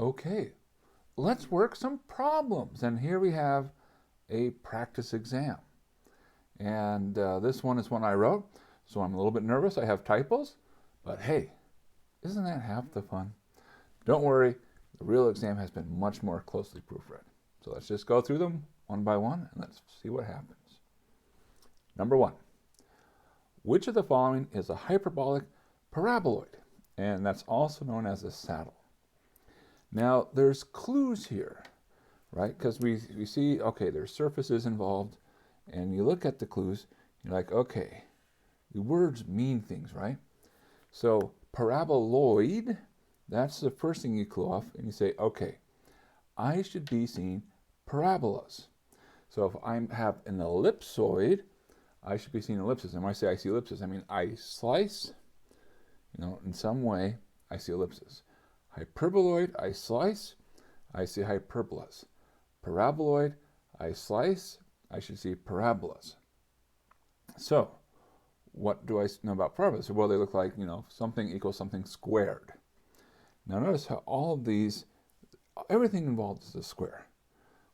Okay, let's work some problems. And here we have a practice exam. And this one is one I wrote, so I'm a little bit nervous. I have typos, but hey, isn't that half the fun? Don't worry, the real exam has been much more closely proofread. So let's just go through them one by one and let's see what happens. Number one, which of the following is a hyperbolic paraboloid? And that's also known as a saddle. Now, there's clues here, right? Because we see, okay, there's surfaces involved, and you look at the clues, you're like, okay, the words mean things, right? So paraboloid, that's the first thing you clue off, and you say, okay, I should be seeing parabolas. So if I have an ellipsoid, I should be seeing ellipses. And when I say I see ellipses, I mean I slice, in some way, I see ellipses. Hyperboloid, I slice, I see hyperbolas. Paraboloid, I slice, I should see parabolas. So, what do I know about parabolas? Well, they look like, something equals something squared. Now notice how all of these, everything involved is a square.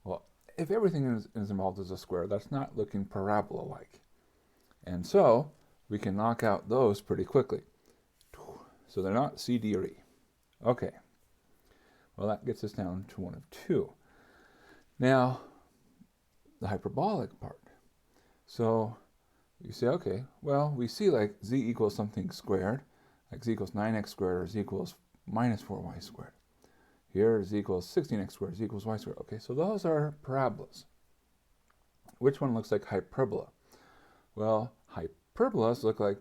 Well, if everything is involved as a square, that's not looking parabola-like. And so, we can knock out those pretty quickly. So they're not C, D, or E. Okay. Well, that gets us down to one of two. Now, the hyperbolic part. So you say, okay, well, we see like z equals something squared, like z equals 9x squared, or z equals minus 4y squared. Here, z equals 16x squared, z equals y squared. Okay, so those are parabolas. Which one looks like hyperbola? Well, hyperbolas look like,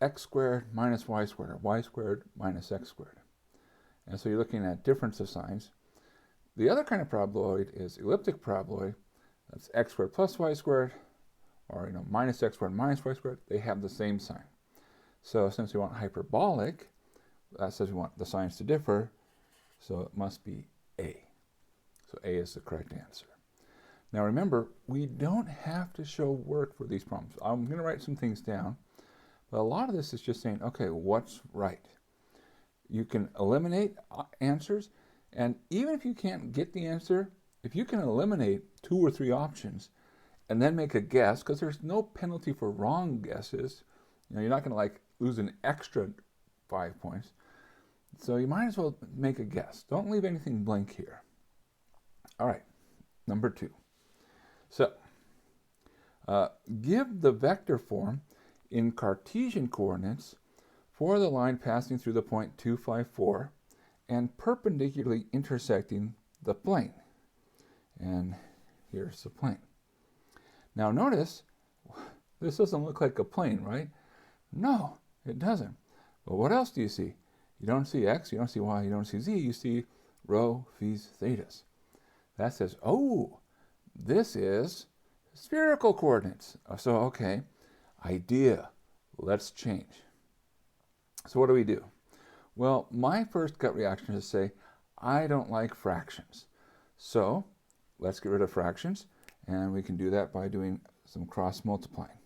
x squared minus y squared, or y squared minus x squared. And so you're looking at difference of signs. The other kind of paraboloid is elliptic paraboloid. That's x squared plus y squared, or minus x squared minus y squared. They have the same sign. So since we want hyperbolic, that says we want the signs to differ, so it must be A. So A is the correct answer. Now remember, we don't have to show work for these problems. I'm going to write some things down, but a lot of this is just saying, okay, what's right? You can eliminate answers, and even if you can't get the answer, if you can eliminate 2 or 3 options and then make a guess, because there's no penalty for wrong guesses, you're not going to lose an extra 5 points. So you might as well make a guess. Don't leave anything blank here. All right, number 2. So give the vector form in Cartesian coordinates for the line passing through the point 254 and perpendicularly intersecting the plane. And here's the plane. Now notice, this doesn't look like a plane, right? No, it doesn't. But what else do you see? You don't see x, you don't see y, you don't see z, you see rho, phis, thetas. That says, oh, this is spherical coordinates. So, okay, idea, let's change. So what do we do? Well, my first gut reaction is to say, I don't like fractions. So let's get rid of fractions, and we can do that by doing some cross multiplying.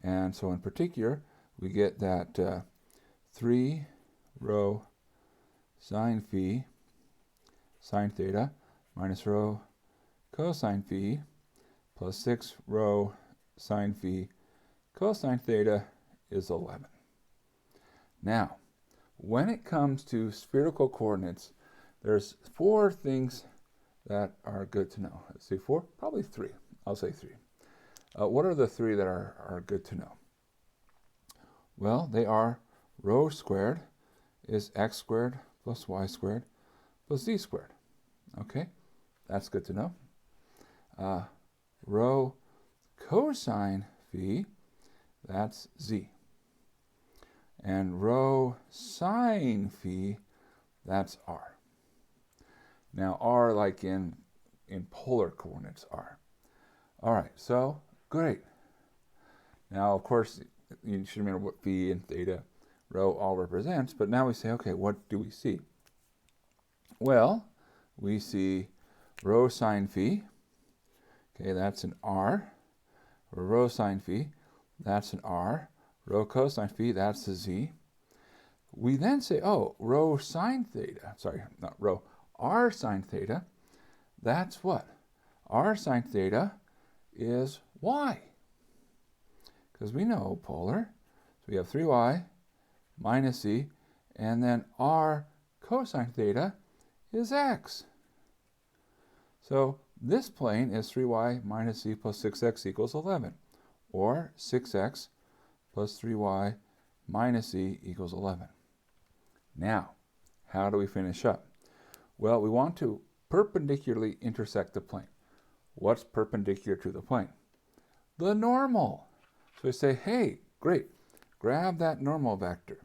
And so in particular, we get that 3 rho sine phi sine theta minus rho cosine phi plus 6 rho sine phi cosine theta is 11. Now, when it comes to spherical coordinates, there's 4 things that are good to know. Let's see, 4? Probably 3. I'll say 3. What are the 3 that are good to know? Well, they are rho squared is x squared plus y squared plus z squared. Okay, that's good to know. Rho cosine phi, that's z. And rho sine phi, that's r. Now r like in polar coordinates r. All right, so great. Now, of course, you should remember what phi and theta, rho all represents, but now we say, okay, what do we see? Well, we see rho sine phi, okay, that's an r. Rho sine phi, that's an r. Rho cosine phi, that's a z. We then say, oh, rho sine theta, sorry, not rho, r sine theta, that's what? R sine theta is y. Because we know polar, so we have 3y minus c, and then r cosine theta is x. So this plane is 3y minus c plus 6x equals 11, or 6x plus 3y minus c equals 11. Now, how do we finish up? Well, we want to perpendicularly intersect the plane. What's perpendicular to the plane? The normal. So we say, hey, great, grab that normal vector.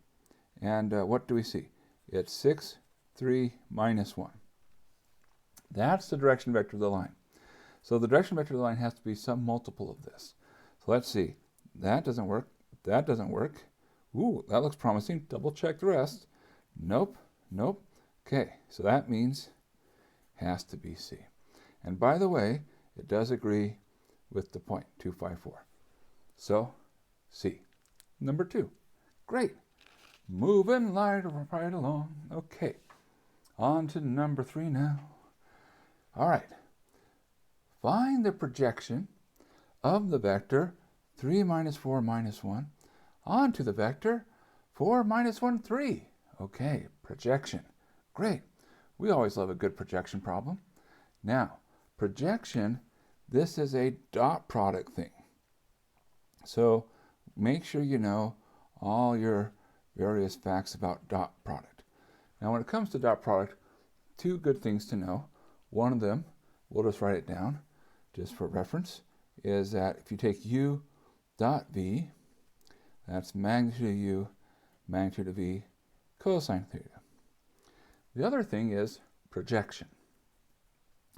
And what do we see? It's 6, 3, minus 1. That's the direction vector of the line. So the direction vector of the line has to be some multiple of this. So let's see. That doesn't work. That doesn't work. Ooh, that looks promising. Double check the rest. Nope, nope. Okay, so that means has to be C. And by the way, it does agree with the point 254. So C. Number 2. Great. Moving right along. Okay. On to number 3 now. All right. Find the projection of the vector 3 minus 4 minus 1 onto the vector 4 minus 1, 3. Okay, projection. Great. We always love a good projection problem. Now, projection, this is a dot product thing. So make sure you know all your various facts about dot product. Now, when it comes to dot product, 2 good things to know. One of them, we'll just write it down just for reference, is that if you take u dot v, that's magnitude of u, magnitude of v, cosine theta. The other thing is projection.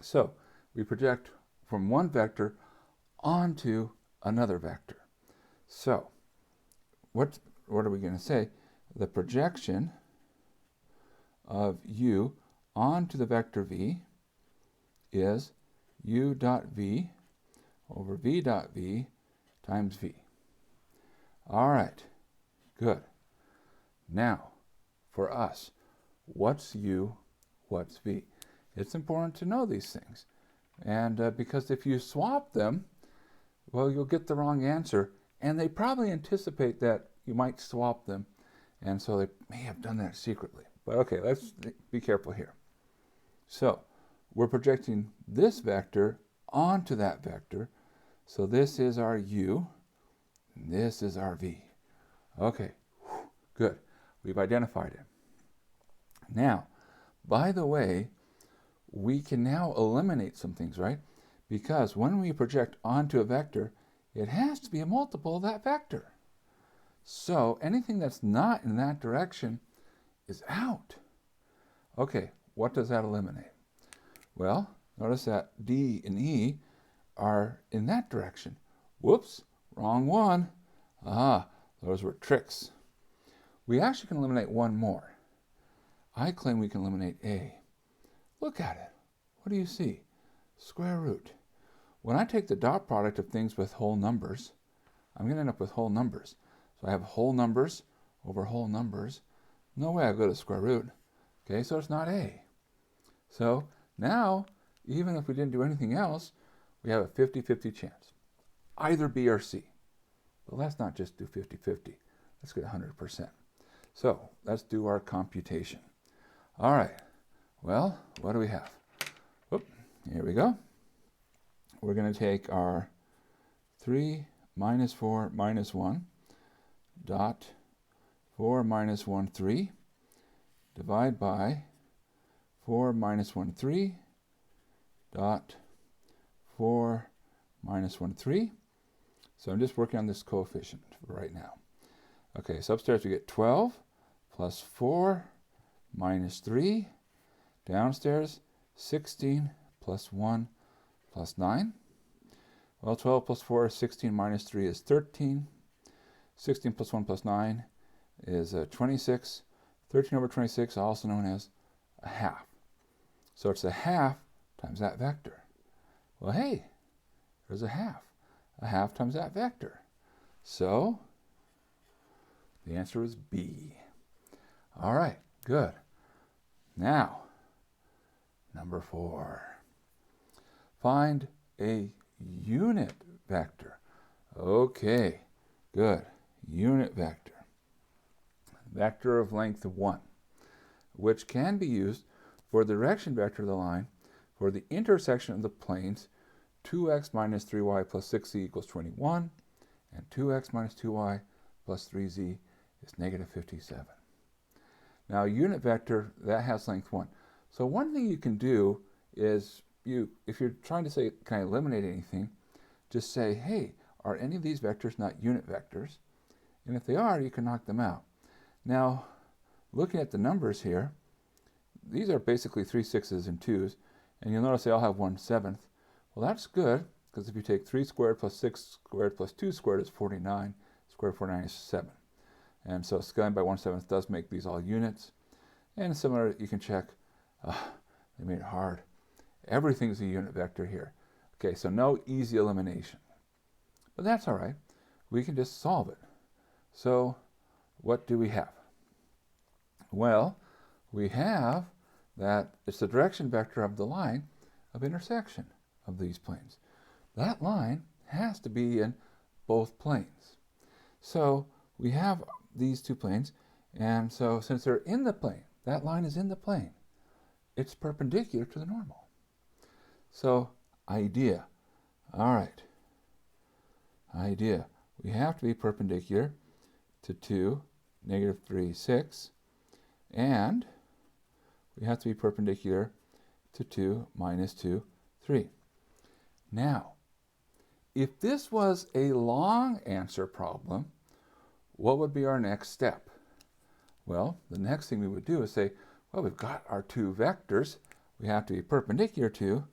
So we project from one vector onto another vector. So what are we going to say? The projection of u onto the vector v is u dot v over v dot v times v. All right, good. Now, for us, what's u, what's v? It's important to know these things. And because if you swap them, well, you'll get the wrong answer. And they probably anticipate that you might swap them. And so they may have done that secretly. But okay, let's be careful here. So we're projecting this vector onto that vector. So this is our u, and this is our v. Okay, good. We've identified it. Now, by the way, we can now eliminate some things, right? Because when we project onto a vector, it has to be a multiple of that vector. So anything that's not in that direction is out. Okay, what does that eliminate? Well, notice that D and E are in that direction. Whoops, wrong one. Ah, those were tricks. We actually can eliminate one more. I claim we can eliminate A. Look at it. What do you see? Square root. When I take the dot product of things with whole numbers, I'm going to end up with whole numbers. So I have whole numbers over whole numbers. No way I go to square root. Okay, so it's not A. So now, even if we didn't do anything else, we have a 50-50 chance. Either B or C. But let's not just do 50-50. Let's get 100%. So let's do our computation. All right. Well, what do we have? Oop, here we go. We're going to take our 3 minus 4 minus 1 dot 4 minus 1, 3 divide by 4 minus 1, 3 dot 4 minus 1, 3. So I'm just working on this coefficient for right now. Okay, so upstairs we get 12 plus 4 minus 3. Downstairs, 16 plus 1 plus 9. Well, 12 plus 4 is 16 minus 3 is 13. 16 plus 1 plus 9 is 26. 13 over 26, also known as a half. So it's a half times that vector. Well, hey, there's a half. A half times that vector. So the answer is B. All right, good. Now, number 4. Find a unit vector. Okay, good. Unit vector. Vector of length 1, which can be used for the direction vector of the line for the intersection of the planes 2x minus 3y plus 6z equals 21, and 2x minus 2y plus 3z is negative 57. Now, unit vector, that has length 1. So one thing you can do is, if you're trying to say, can I eliminate anything, just say, hey, are any of these vectors not unit vectors? And if they are, you can knock them out. Now, looking at the numbers here, these are basically 3 6s and 2s, and you'll notice they all have 1/7. Well, that's good, because if you take 3 squared plus 6 squared plus 2 squared is 49. Square root of 49 is 7. And so scaling by 1/7 does make these all units. And similar, you can check, they made it hard. Everything's a unit vector here. Okay, so no easy elimination. But that's all right. We can just solve it. So what do we have? Well, we have that it's the direction vector of the line of intersection of these planes. That line has to be in both planes. So we have these two planes, and so since they're in the plane, that line is in the plane, it's perpendicular to the normal. So idea, all right, idea, we have to be perpendicular to 2, negative 3, 6, and we have to be perpendicular to 2, minus 2, 3. Now, if this was a long answer problem, what would be our next step? Well, the next thing we would do is say, well, we've got our two vectors we have to be perpendicular to.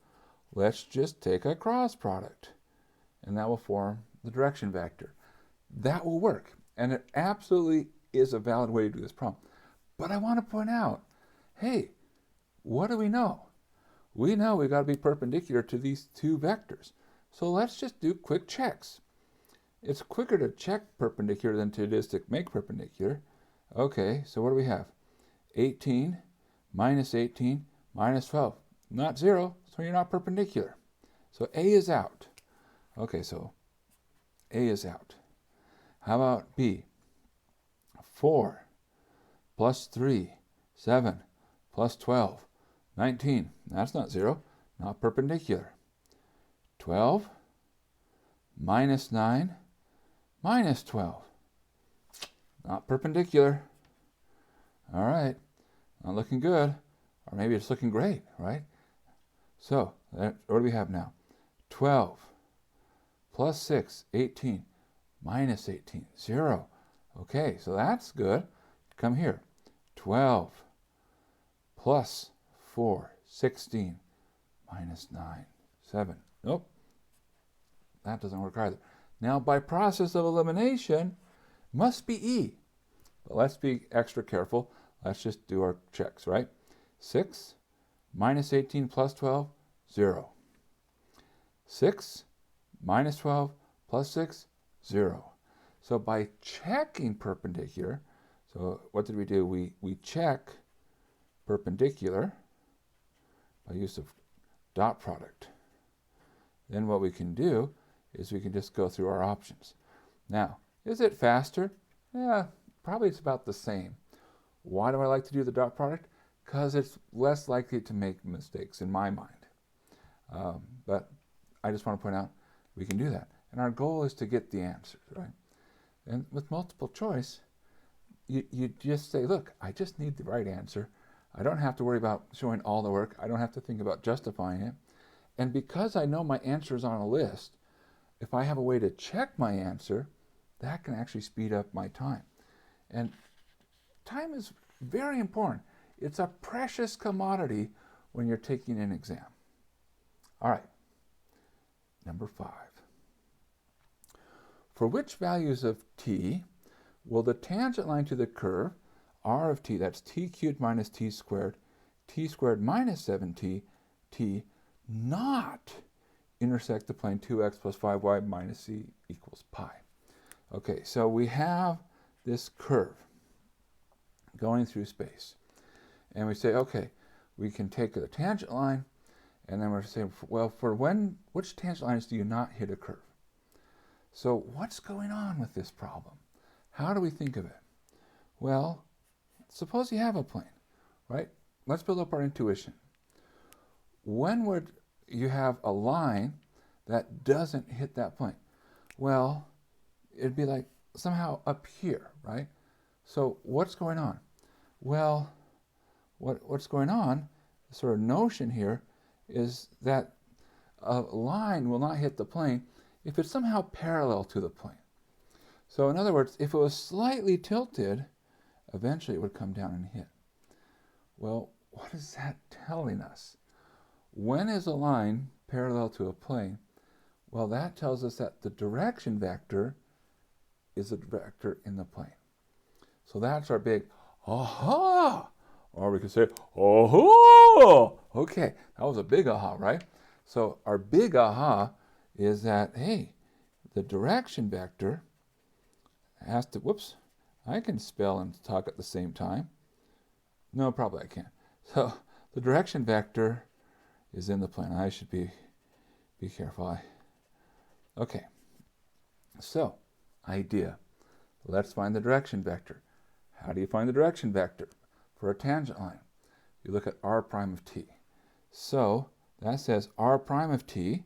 Let's just take a cross product, and that will form the direction vector. That will work, and it absolutely is a valid way to do this problem. But I want to point out, hey, what do we know? We know we've got to be perpendicular to these two vectors. So let's just do quick checks. It's quicker to check perpendicular than it is to make perpendicular. Okay, so what do we have? 18 minus 18 minus 12. Not 0, so you're not perpendicular. So A is out. Okay, so A is out. How about B? 4 plus 3, 7 plus 12, 19. That's not 0, not perpendicular. 12 minus 9 minus 12. Not perpendicular. All right, not looking good, or maybe it's looking great, right? So, what do we have now? 12 plus 6, 18, minus 18, 0. Okay, so that's good. Come here. 12 plus 4, 16, minus 9, 7. Nope, that doesn't work either. Now, by process of elimination, must be E. But let's be extra careful. Let's just do our checks, right? 6 minus 18 plus 12, 0. 6 minus 12 plus 6, 0. So by checking perpendicular, so what did we do? We check perpendicular by use of dot product. Then what we can do is we can just go through our options. Now, is it faster? Yeah, probably it's about the same. Why do I like to do the dot product? Because it's less likely to make mistakes in my mind. But I just want to point out we can do that. And our goal is to get the answers, right? And with multiple choice, you just say, look, I just need the right answer. I don't have to worry about showing all the work. I don't have to think about justifying it. And because I know my answer is on a list, if I have a way to check my answer, that can actually speed up my time. And time is very important. It's a precious commodity when you're taking an exam. All right, number 5. For which values of t will the tangent line to the curve r of t, that's t cubed minus t squared minus 7t, t, not intersect the plane 2x plus 5y minus c equals pi? Okay, so we have this curve. going through space. And we say, okay, we can take the tangent line, and then we're saying, well, which tangent lines do you not hit a curve? So what's going on with this problem? How do we think of it? Well, suppose you have a plane, right? Let's build up our intuition. When would you have a line that doesn't hit that plane? Well, it'd be like somehow up here, right? So what's going on? Well, what's going on, the sort of notion here, is that a line will not hit the plane if it's somehow parallel to the plane. So in other words, if it was slightly tilted, eventually it would come down and hit. Well, what is that telling us? When is a line parallel to a plane? Well, that tells us that the direction vector is a vector in the plane. So that's our big aha! Or we could say, oh! Okay, that was a big aha, right? So our big aha is that, hey, the direction vector has to, whoops, I can spell and talk at the same time. No, probably I can't. So the direction vector is in the plane. I should be careful. Okay, so idea. Let's find the direction vector. How do you find the direction vector for a tangent line? You look at r prime of t. So that says r prime of t,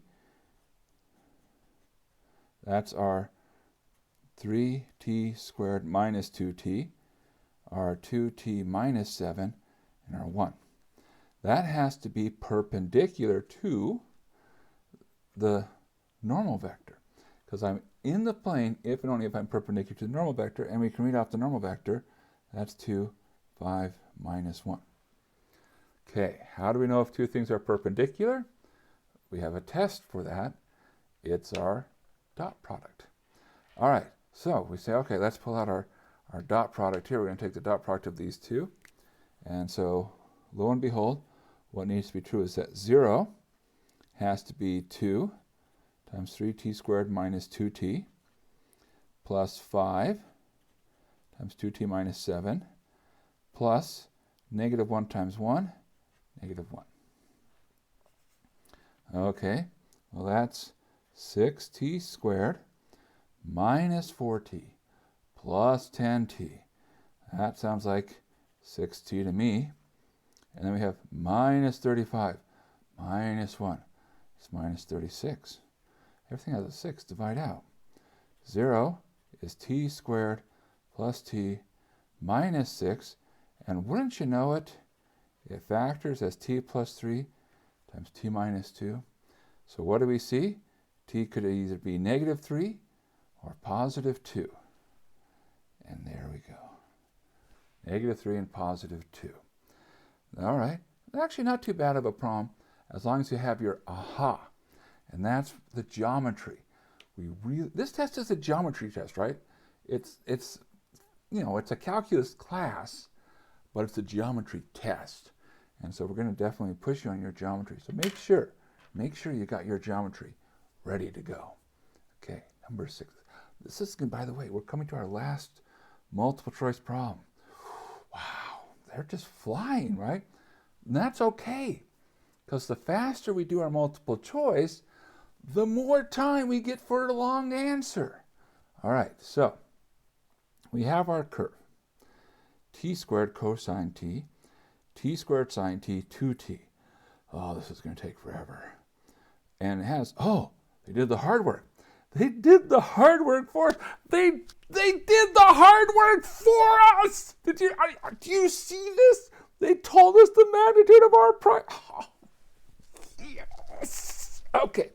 that's our 3t squared minus 2t, our 2t minus 7, and our 1. That has to be perpendicular to the normal vector, because I'm in the plane if and only if I'm perpendicular to the normal vector, and we can read off the normal vector. That's 2, 5, minus 1. Okay, how do we know if two things are perpendicular? We have a test for that. It's our dot product. All right, so we say, okay, let's pull out our dot product here. We're going to take the dot product of these two. And so, lo and behold, what needs to be true is that 0 has to be 2 times 3t squared minus 2t plus 5 times 2t minus 7 plus negative 1 times 1, negative 1. Okay, well that's 6t squared minus 4t plus 10t. That sounds like 6t to me. And then we have minus 35 minus 1. It's minus 36. Everything has a 6. Divide out. 0 is t squared plus t minus 6. And wouldn't you know it, it factors as t plus 3 times t minus 2. So what do we see? T could either be negative 3 or positive 2. And there we go. Negative 3 and positive 2. All right. Actually not too bad of a problem as long as you have your aha. And that's the geometry. This test is a geometry test, right? It's a calculus class, but it's a geometry test. And so we're going to definitely push you on your geometry. So make sure you got your geometry ready to go. Okay, number 6. This is, by the way, we're coming to our last multiple choice problem. Wow, they're just flying, right? And that's okay, because the faster we do our multiple choice, the more time we get for a long answer. All right, so we have our curve. T squared cosine t, t squared sine t, 2t. Oh, this is going to take forever. And it has, they did the hard work. They did the hard work for us. They did the hard work for us. Do you see this? They told us the magnitude of r prime. Oh, yes. Okay.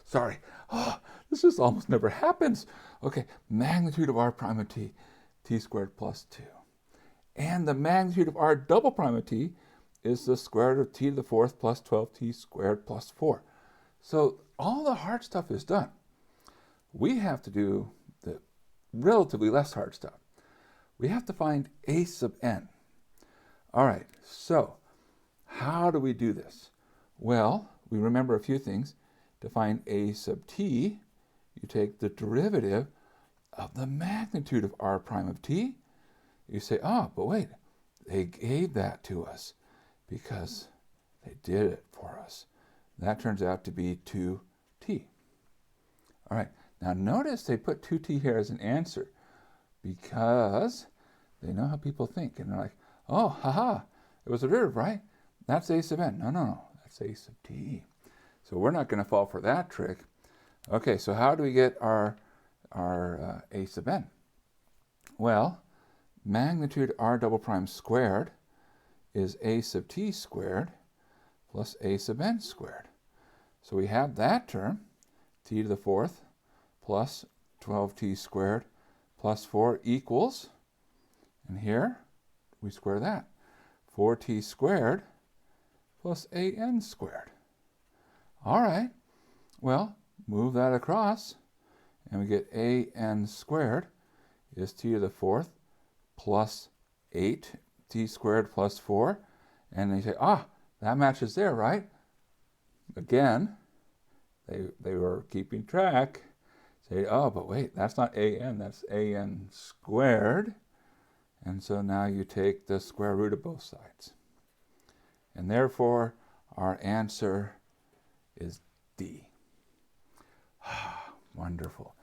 Sorry. This just almost never happens. Okay. Magnitude of r prime of t, t squared plus 2. And the magnitude of r double prime of t is the square root of t to the 4th plus 12t squared plus 4. So all the hard stuff is done. We have to do the relatively less hard stuff. We have to find a sub n. All right, so how do we do this? Well, we remember a few things. To find a sub t, you take the derivative of the magnitude of r prime of t. You say, but wait, they gave that to us because they did it for us. That turns out to be 2t. All right, now notice they put 2t here as an answer because they know how people think. And they're like, oh, haha, it was a derivative, right? That's a sub n. No, no, no, that's a sub t. So we're not going to fall for that trick. Okay, so how do we get our a sub n? Well, magnitude r double prime squared is a sub t squared plus a sub n squared. So we have that term, t to the fourth plus 12t squared plus 4 equals, and here we square that, 4t squared plus an squared. All right, well, move that across, and we get an squared is t to the fourth plus 8t squared plus 4. And they say, ah, that matches there, right? Again, they were keeping track. Say, oh, but wait, that's not an, that's an squared. And so now you take the square root of both sides. And therefore, our answer is D. Wonderful.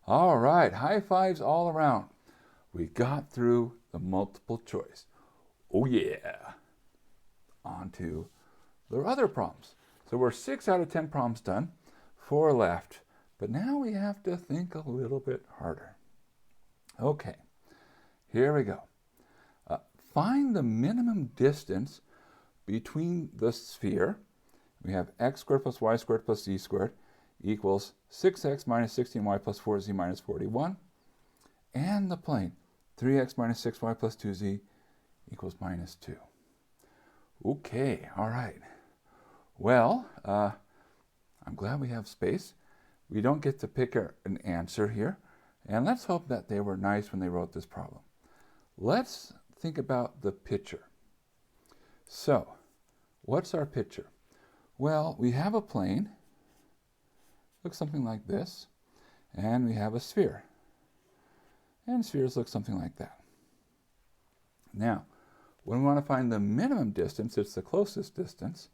All right, high fives all around. We got through the multiple choice. Oh yeah. On to the other problems. So we're 6 out of 10 problems done, 4 left. But now we have to think a little bit harder. Okay, here we go. Find the minimum distance between the sphere. We have x squared plus y squared plus z squared equals 6x minus 16y plus 4z minus 41. And the plane, 3x minus 6y plus 2z equals minus 2. Okay, all right. Well, I'm glad we have space. We don't get to pick an answer here. And let's hope that they were nice when they wrote this problem. Let's think about the picture. So, what's our picture? Well, we have a plane. Looks something like this. And we have a sphere. And spheres look something like that. Now, when we want to find the minimum distance, it's the closest distance,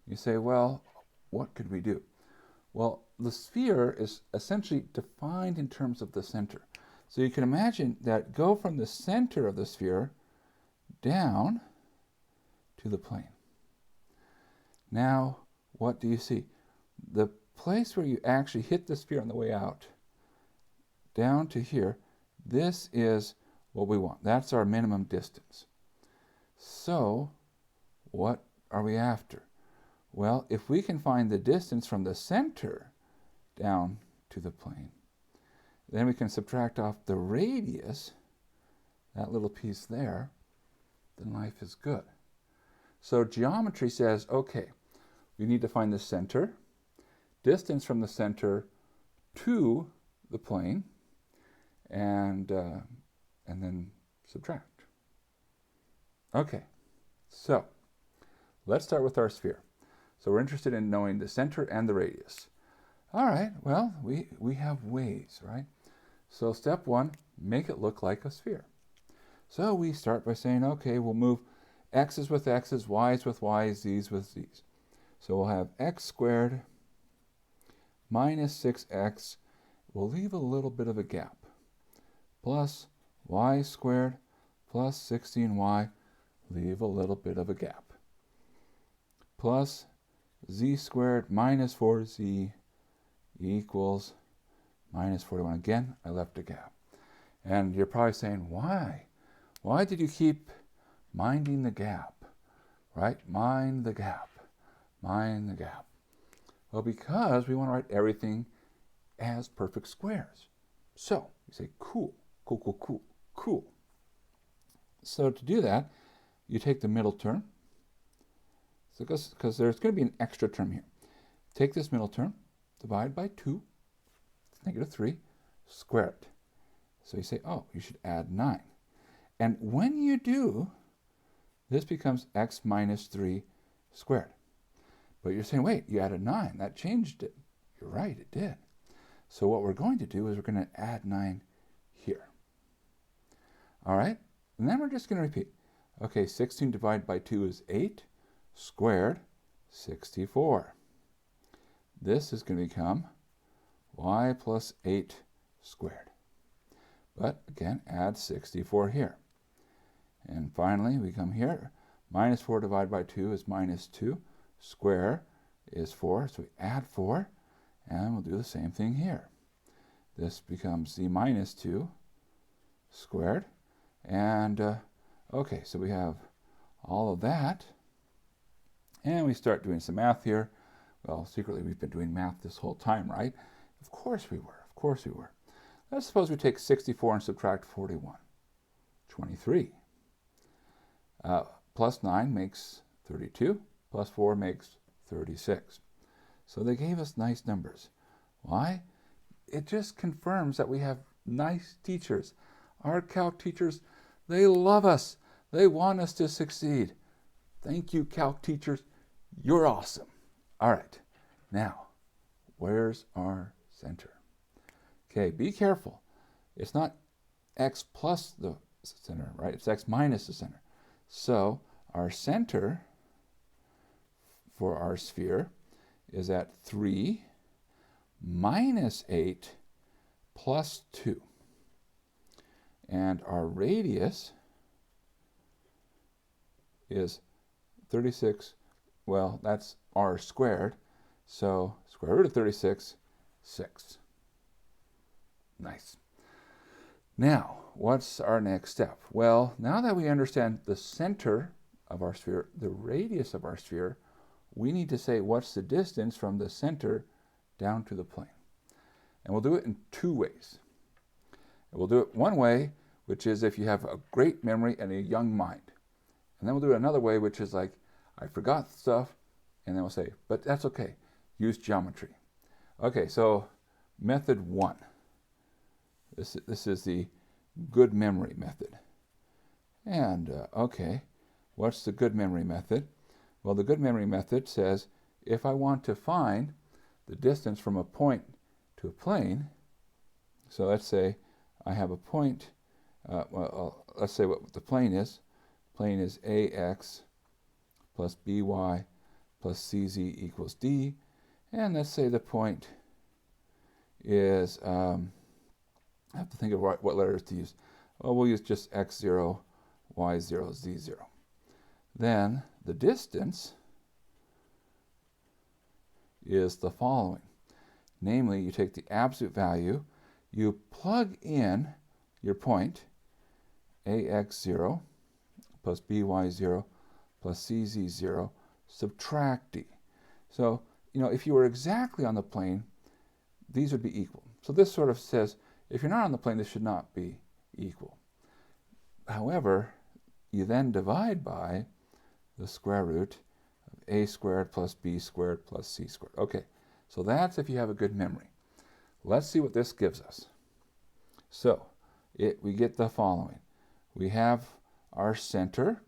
you say, well, what could we do? Well, the sphere is essentially defined in terms of the center. So you can imagine that go from the center of the sphere down to the plane. Now, what do you see? The place where you actually hit the sphere on the way out, down to here, this is what we want. That's our minimum distance. So, what are we after? Well, if we can find the distance from the center down to the plane, then we can subtract off the radius, that little piece there, then life is good. So geometry says, okay, we need to find the center, distance from the center to the plane, and then subtract. Okay, so let's start with our sphere. So we're interested in knowing the center and the radius. All right, well, we have ways, right? So step one, make it look like a sphere. So we start by saying, okay, we'll move x's with x's, y's with y's, z's with z's. So we'll have x squared minus 6x. We'll leave a little bit of a gap. Plus y squared plus 16y, leave a little bit of a gap. Plus z squared minus 4z equals minus 41. Again, I left a gap. And you're probably saying, why? Why did you keep minding the gap? Right? Mind the gap. Mind the gap. Well, because we want to write everything as perfect squares. So, you say, cool, cool, cool, cool, cool. So to do that, you take the middle term. So because there's going to be an extra term here. Take this middle term, divide by 2, it's negative 3, square it. So you say, oh, you should add 9. And when you do, this becomes x minus 3 squared. But you're saying, wait, you added 9. That changed it. You're right, it did. So what we're going to do is we're going to add 9 here. All right? And then we're just going to repeat. Okay, 16 divided by 2 is 8 squared, 64. This is going to become y plus 8 squared. But again, add 64 here. And finally, we come here. Minus 4 divided by 2 is minus 2. Square is 4, so we add 4, and we'll do the same thing here. This becomes the minus 2 squared. And, okay, so we have all of that. And we start doing some math here. Well, secretly, we've been doing math this whole time, right? Of course we were. Of course we were. Let's suppose we take 64 and subtract 41. 23. Plus 9 makes 32. Plus 4 makes 36. So they gave us nice numbers. Why? It just confirms that we have nice teachers. Our Calc teachers, they love us. They want us to succeed. Thank you, Calc teachers. You're awesome. All right. Now, where's our center? Okay, be careful. It's not x plus the center, right? It's x minus the center. So our center for our sphere is at 3 minus 8 plus 2. And our radius is 36. Well, that's r squared. So square root of 36, 6. Nice. Now, what's our next step? Well, now that we understand the center of our sphere, the radius of our sphere, we need to say what's the distance from the center down to the plane. And we'll do it in two ways. And we'll do it one way, which is if you have a great memory and a young mind. And then we'll do it another way, which is like, I forgot stuff, and then we'll say, but that's okay, use geometry. Okay, so method 1. This is the good memory method. And, okay, what's the good memory method? Well, the good memory method says, if I want to find the distance from a point to a plane, so let's say I have a point, let's say what the plane is. Plane is AX plus BY plus CZ equals D. And let's say the point is, I have to think of what letters to use. Well, we'll use just X0, Y0, Z0. Then the distance is the following. Namely, you take the absolute value, you plug in your point, AX0 plus BY0 plus CZ0, subtract D. So, if you were exactly on the plane, these would be equal. So this sort of says, if you're not on the plane, this should not be equal. However, you then divide by the square root of a squared plus b squared plus c squared. Okay, so that's if you have a good memory. Let's see what this gives us. So we get the following. We have our center.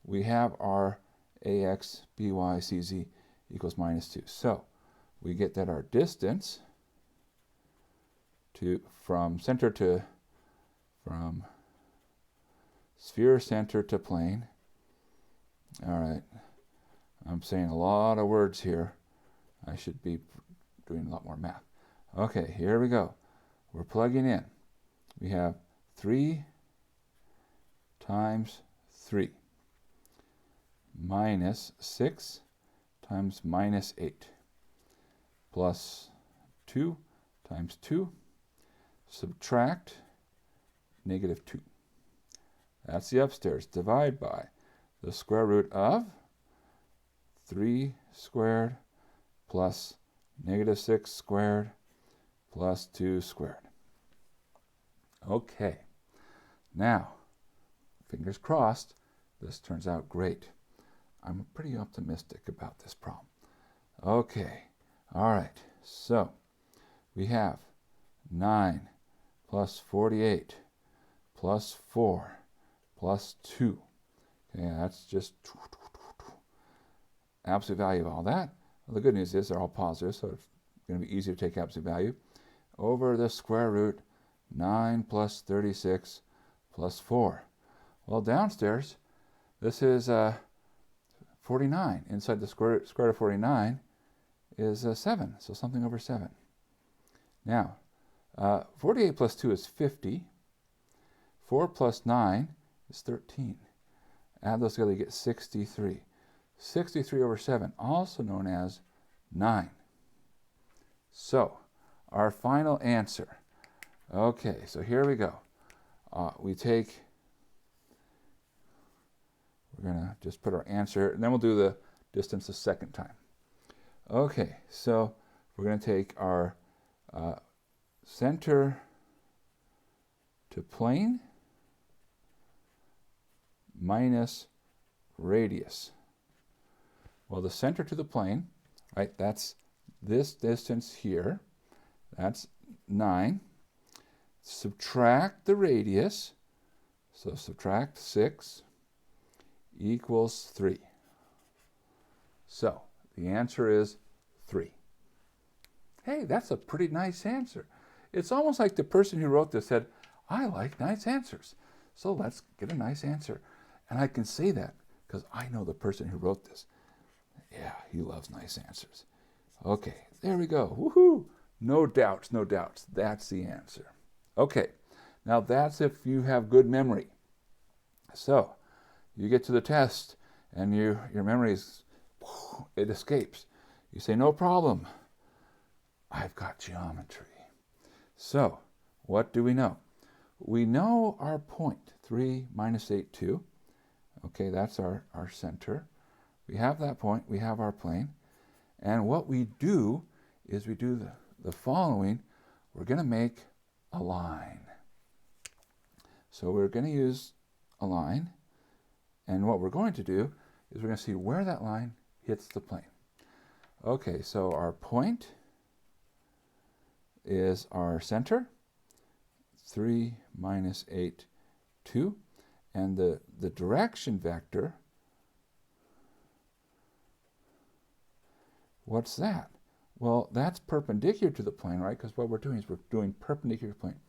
We have our ax, by, cz equals minus 2. So we get that our distance from sphere center to plane. All right, I'm saying a lot of words here. I should be doing a lot more math. Okay, here we go. We're plugging in. We have 3 times 3 minus 6 times minus 8 plus 2 times 2 subtract negative 2. That's the upstairs. Divide by the square root of 3 squared plus negative 6 squared plus 2 squared. Okay, now, fingers crossed, this turns out great. I'm pretty optimistic about this problem. Okay, all right, so we have 9 plus 48 plus 4 plus 2. Okay, that's just absolute value of all that. Well, the good news is they're all positive, so it's going to be easy to take absolute value. Over the square root, 9 plus 36 plus 4. Well, downstairs, this is 49. Inside the square root of 49 is 7, so something over 7. Now, 48 plus 2 is 50. 4 plus 9 is 13. Add those together, you get 63. 63 over 7, also known as 9. So, our final answer. Okay, so here we go. We're going to just put our answer, and then we'll do the distance a second time. Okay, so we're going to take our center to plane minus radius. Well, the center to the plane, right, that's this distance here. That's 9. Subtract the radius, so subtract 6 equals 3. So the answer is 3. Hey, that's a pretty nice answer. It's almost like the person who wrote this said, I like nice answers, so let's get a nice answer. And I can say that because I know the person who wrote this. Yeah, he loves nice answers. Okay, there we go. Woohoo! No doubts, no doubts. That's the answer. Okay, now that's if you have good memory. So, you get to the test and your memory is, it escapes. You say, no problem. I've got geometry. So, what do we know? We know our point, 3 minus 8, 2. Okay, that's our center. We have that point, we have our plane. And what we do is we do the following. We're going to make a line. So we're going to use a line. And what we're going to do is we're going to see where that line hits the plane. Okay, so our point is our center, 3 minus 8, 2. And the direction vector, what's that? Well, that's perpendicular to the plane, right? Because what we're doing is we're doing perpendicular to the plane.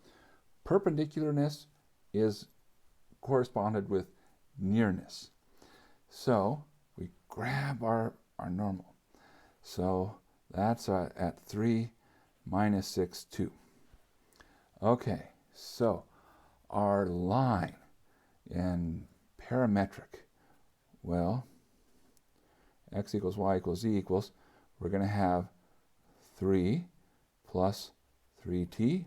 Perpendicularness is corresponded with nearness. So we grab our normal. So that's at 3 minus 6, 2. Okay, so our line in parametric, well, x equals y equals z equals, we're going to have 3 plus 3t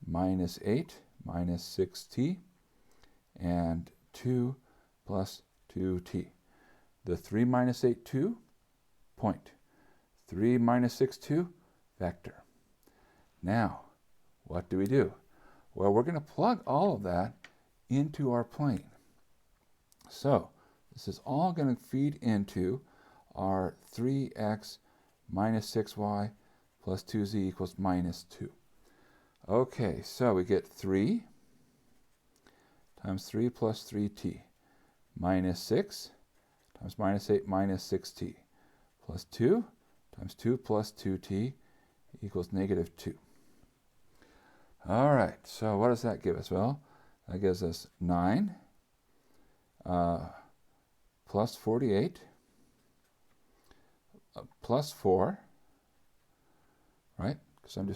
minus 8 minus 6t and 2 plus 2t. The 3 minus 8, 2, point. 3 minus 6, 2, vector. Now, what do we do? Well, we're going to plug all of that into our plane. So, this is all going to feed into our 3x minus 6y plus 2z equals minus 2. Okay, so we get 3 times 3 plus 3t minus 6 times minus 8 minus 6t plus 2 times 2 plus 2t equals negative 2. All right, so what does that give us? Well, that gives us 9 plus 48 plus 4, right? Because I'm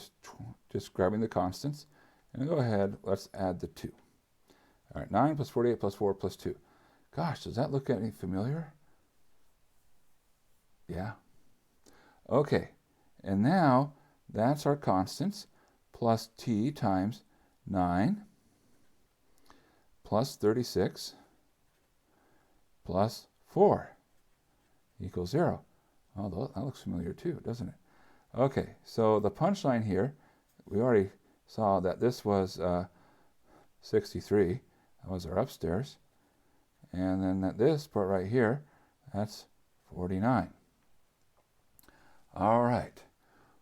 just grabbing the constants. And go ahead, let's add the 2. All right, 9 plus 48 plus 4 plus 2. Gosh, does that look any familiar? Yeah. Okay, and now that's our constants plus t times 9 plus 36 plus 4 equals 0. Oh, that looks familiar too, doesn't it? Okay, so the punchline here, we already saw that this was 63. That was our upstairs. And then this part right here, that's 49. All right.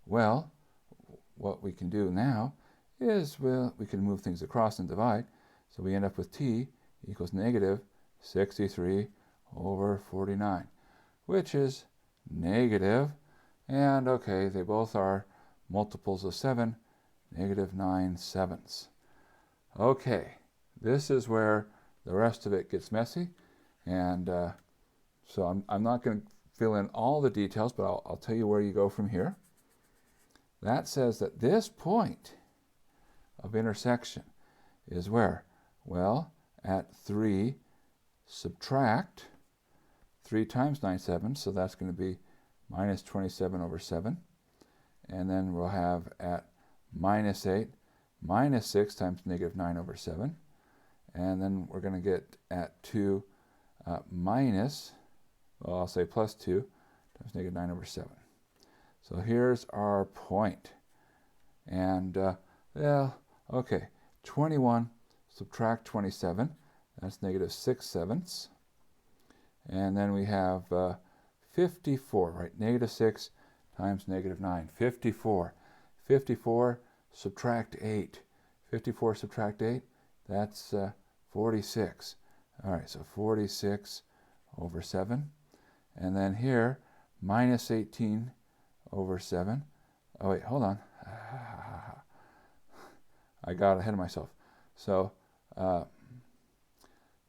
Well, what we can do now is we can move things across and divide. So we end up with t equals negative 63 over 49, which is negative, and okay, they both are multiples of 7, negative 9/7. Okay, this is where the rest of it gets messy. And so I'm not going to fill in all the details, but I'll tell you where you go from here. That says that this point of intersection is where? Well, at 3, subtract 3 times 9/7, so that's going to be minus 27 over 7. And then we'll have at minus 8, minus 6 times negative 9 over 7. And then we're going to get at 2 minus, well, I'll say plus 2 times negative 9 over 7. So here's our point. And, well, okay, 21 subtract 27, that's negative 6/7. And then we have 54, right? Negative 6 times negative 9, 54. 54 subtract 8. 54 subtract 8, that's 46. All right, so 46 over 7. And then here, minus 18 over 7. Oh, wait, hold on. I got ahead of myself. So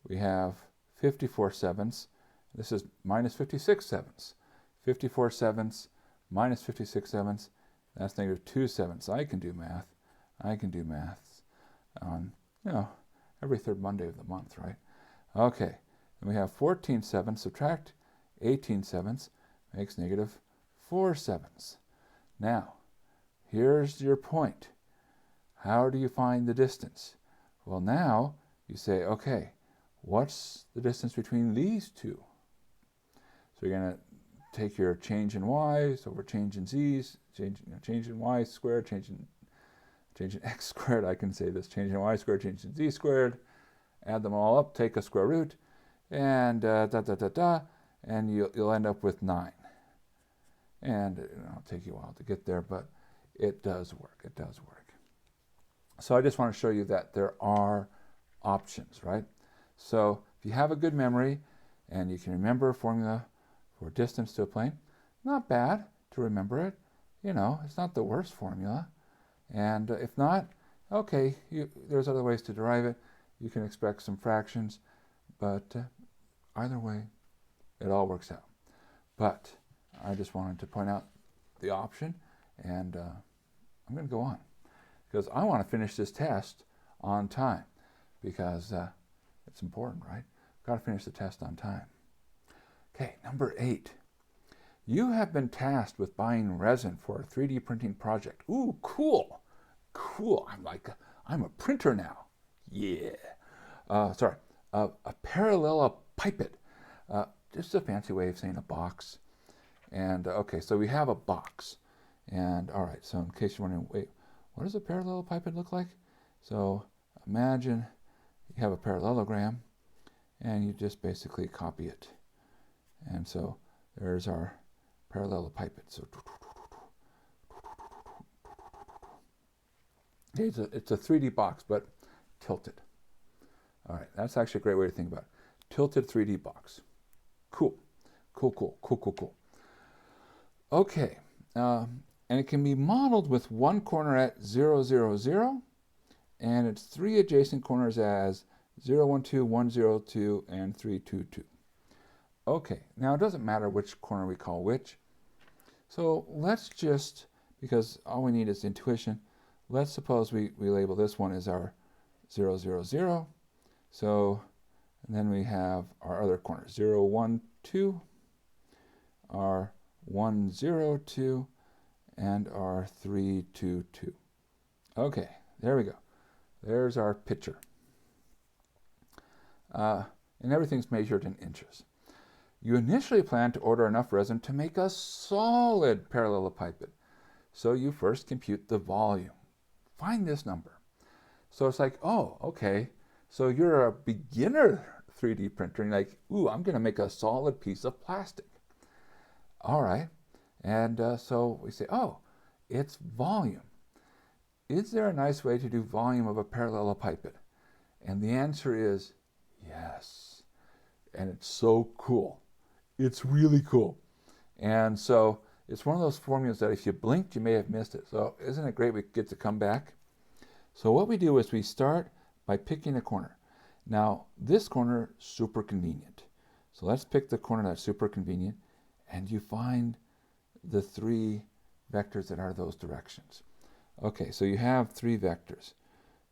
we have 54 sevenths. This is minus 56 sevenths. 54 sevenths minus 56 sevenths, that's negative 2 sevenths. I can do math. I can do math on, every third Monday of the month, right? Okay, and we have 14 sevenths subtract 18 sevenths makes negative 4 sevenths. Now, here's your point. How do you find the distance? Well, now you say, okay, what's the distance between these two? So you're going to take your change in y's over change in z's, change in y squared, change in x squared. I can say this, change in y squared, change in z squared. Add them all up, take a square root, and and you'll end up with 9. And it'll take you a while to get there, but it does work. It does work. So I just want to show you that there are options, right? So if you have a good memory and you can remember a formula for distance to a plane, not bad to remember it. It's not the worst formula. And if not, okay, there's other ways to derive it. You can expect some fractions, but either way, it all works out. But I just wanted to point out the option, and I'm going to go on because I want to finish this test on time because it's important, right? Got to finish the test on time. Okay, number 8. You have been tasked with buying resin for a 3D printing project. Ooh, cool. Cool. I'm a printer now. Yeah. A parallelepiped. Just a fancy way of saying a box. And okay, so we have a box. And all right, so in case you're wondering, wait, what does a parallelepiped look like? So imagine you have a parallelogram and you just basically copy it. And so there's our parallelepiped. So it's a 3D box, but tilted. All right, that's actually a great way to think about it. Tilted 3D box. Cool. Okay, and it can be modeled with one corner at 0, 0, 0, and its 3 adjacent corners as 0, 1, 2, 1, 0, 2, and 3, 2, 2. Okay, now it doesn't matter which corner we call which. So let's just, because all we need is intuition, let's suppose we label this one as our 0, 0, 0. So, and then we have our other corners, 0, 1, 2, our 1, 0, 2, and our 3, 2, 2. Okay, there we go. There's our picture. And everything's measured in inches. You initially plan to order enough resin to make a solid parallelepiped. So you first compute the volume. Find this number. So it's like, oh, okay. So you're a beginner 3D printer, and you're like, ooh, I'm going to make a solid piece of plastic. All right. And so we say, oh, it's volume. Is there a nice way to do volume of a parallelepiped? And the answer is yes. And it's so cool. It's really cool. And so it's one of those formulas that if you blinked, you may have missed it. So isn't it great we get to come back? So what we do is we start by picking a corner. Now, this corner, super convenient. So let's pick the corner that's super convenient, and you find the three vectors that are those directions. Okay, so you have three vectors.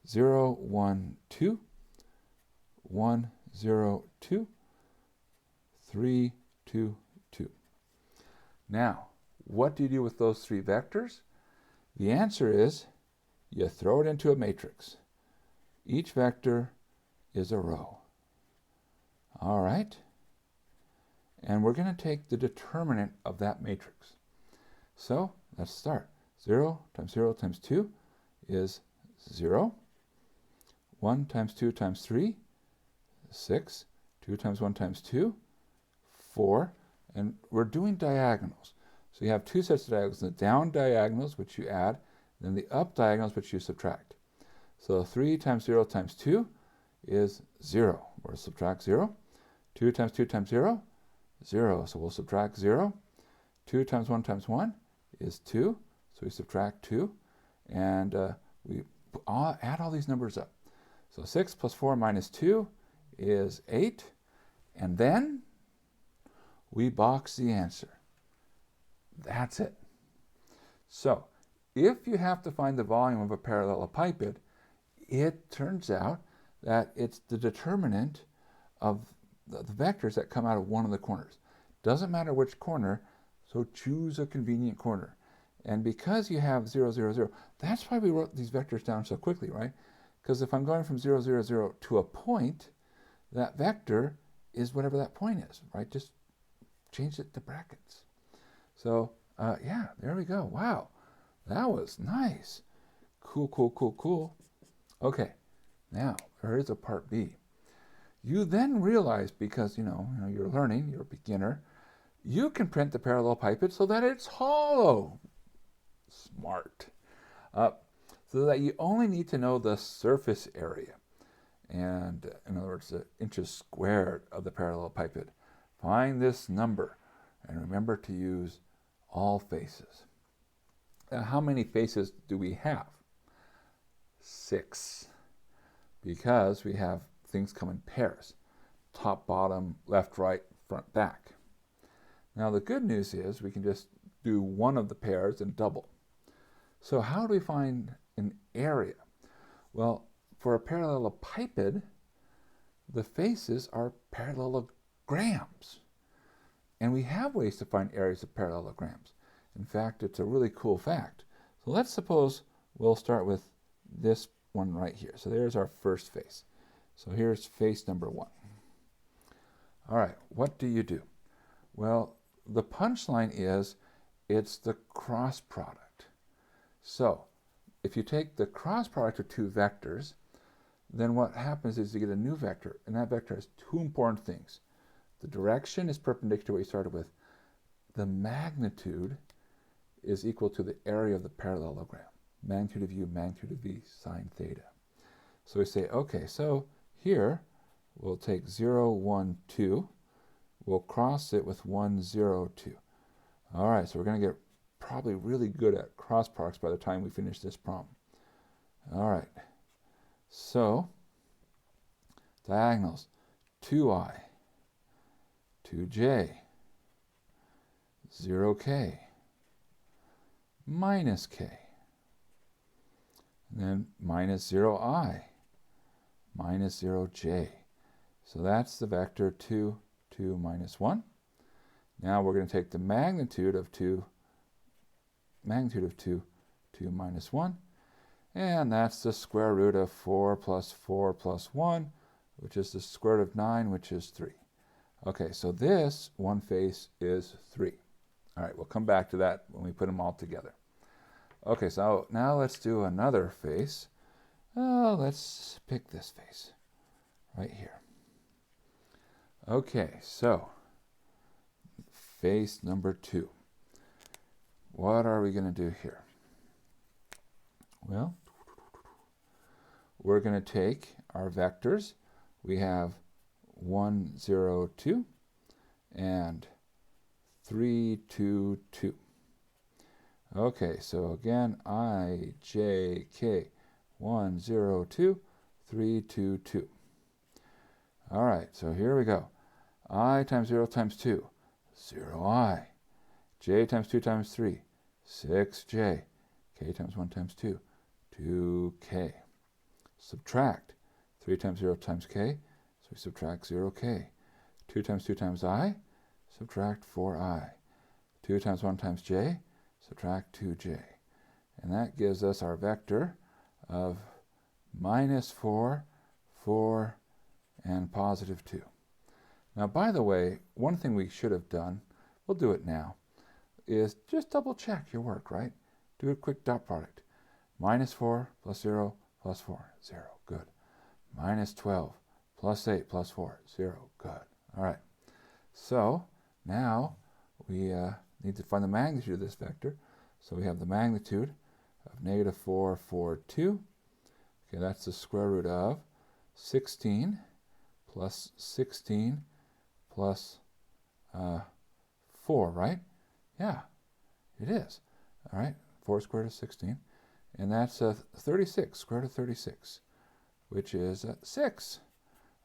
0, 1, 2, 1, 0, 2, 3, 2, 2. Now, what do you do with those three vectors? The answer is you throw it into a matrix. Each vector is a row. All right? And we're going to take the determinant of that matrix. So let's start. 0 times 2 is 0. 1 times 2 times 3, 6. 2 times 1 times 2, 4. And we're doing diagonals. So you have two sets of diagonals, the down diagonals, which you add, then the up diagonals, which you subtract. So 3 times 0 times 2 is 0. We'll subtract 0. 2 times 2 times 0, 0. So we'll subtract 0. 2 times 1 is 2. So we subtract 2. And we add all these numbers up. So 6 plus 4 minus 2 is 8. And then we box the answer. That's it. So if you have to find the volume of a parallelepiped, it turns out that it's the determinant of the vectors that come out of one of the corners. Doesn't matter which corner, so choose a convenient corner. And because you have 0, 0, 0, that's why we wrote these vectors down so quickly, right? Because if I'm going from 0, 0, 0 to a point, that vector is whatever that point is, right? Just change it to brackets. So, yeah, there we go. Wow, that was nice. Cool, cool, cool, cool. Okay, now there is a part B. You then realize, because you're learning, you're a beginner, you can print the parallelepiped so that it's hollow. Smart. So that you only need to know the surface area. And in other words, the inches squared of the parallelepiped. Find this number and remember to use all faces. Now, how many faces do we have? 6. Because we have things come in pairs. Top, bottom, left, right, front, back. Now the good news is we can just do one of the pairs and double. So how do we find an area? Well, for a parallelepiped, the faces are parallelograms. And we have ways to find areas of parallelograms. In fact, it's a really cool fact. So let's suppose we'll start with this one right here. So there's our first face. So here's face number 1. All right, what do you do? Well, the punchline is it's the cross product. So if you take the cross product of two vectors, then what happens is you get a new vector, and that vector has two important things. The direction is perpendicular to what you started with. The magnitude is equal to the area of the parallelogram. Magnitude of u, magnitude of v, sine theta. So we say, okay, so here we'll take 0, 1, 2. We'll cross it with 1, 0, 2. All right, so we're going to get probably really good at cross products by the time we finish this problem. All right, so diagonals, 2i, 2j, 0k, minus k, and then minus 0i, minus 0j. So that's the vector 2, 2, minus 1. Now we're going to take the magnitude of 2, 2 minus 1, and that's the square root of 4 plus 4 plus 1, which is the square root of 9, which is 3. Okay, so this one face is 3. All right, we'll come back to that when we put them all together. Okay, so now let's do another face. Let's pick this face right here. Okay, so face number 2. What are we going to do here? Well, we're going to take our vectors. We have 1, 0, 2 and 3, 2, 2. Okay, so again, I, J, K, 1, 0, 2, 3, 2, 2. All right, so here we go. I times 0 times 2, 0i. J times 2 times 3, 6j. K times 1 times 2, 2k. Subtract 3 times 0 times k, so we subtract 0k. 2 times 2 times I, subtract 4i. 2 times 1 times j, subtract 2j. And that gives us our vector of minus 4, 4, and positive 2. Now, by the way, one thing we should have done, we'll do it now, is just double check your work, right? Do a quick dot product. Minus 4 plus 0 plus 4, 0, good. Minus 12 plus 8 plus 4, 0, good. All right, so now we need to find the magnitude of this vector. So we have the magnitude of negative 4, 4, 2. Okay, that's the square root of 16 plus 16 plus 4, right? Yeah, it is. All right, 4 squared is 16. And that's 36, square root of 36, which is 6.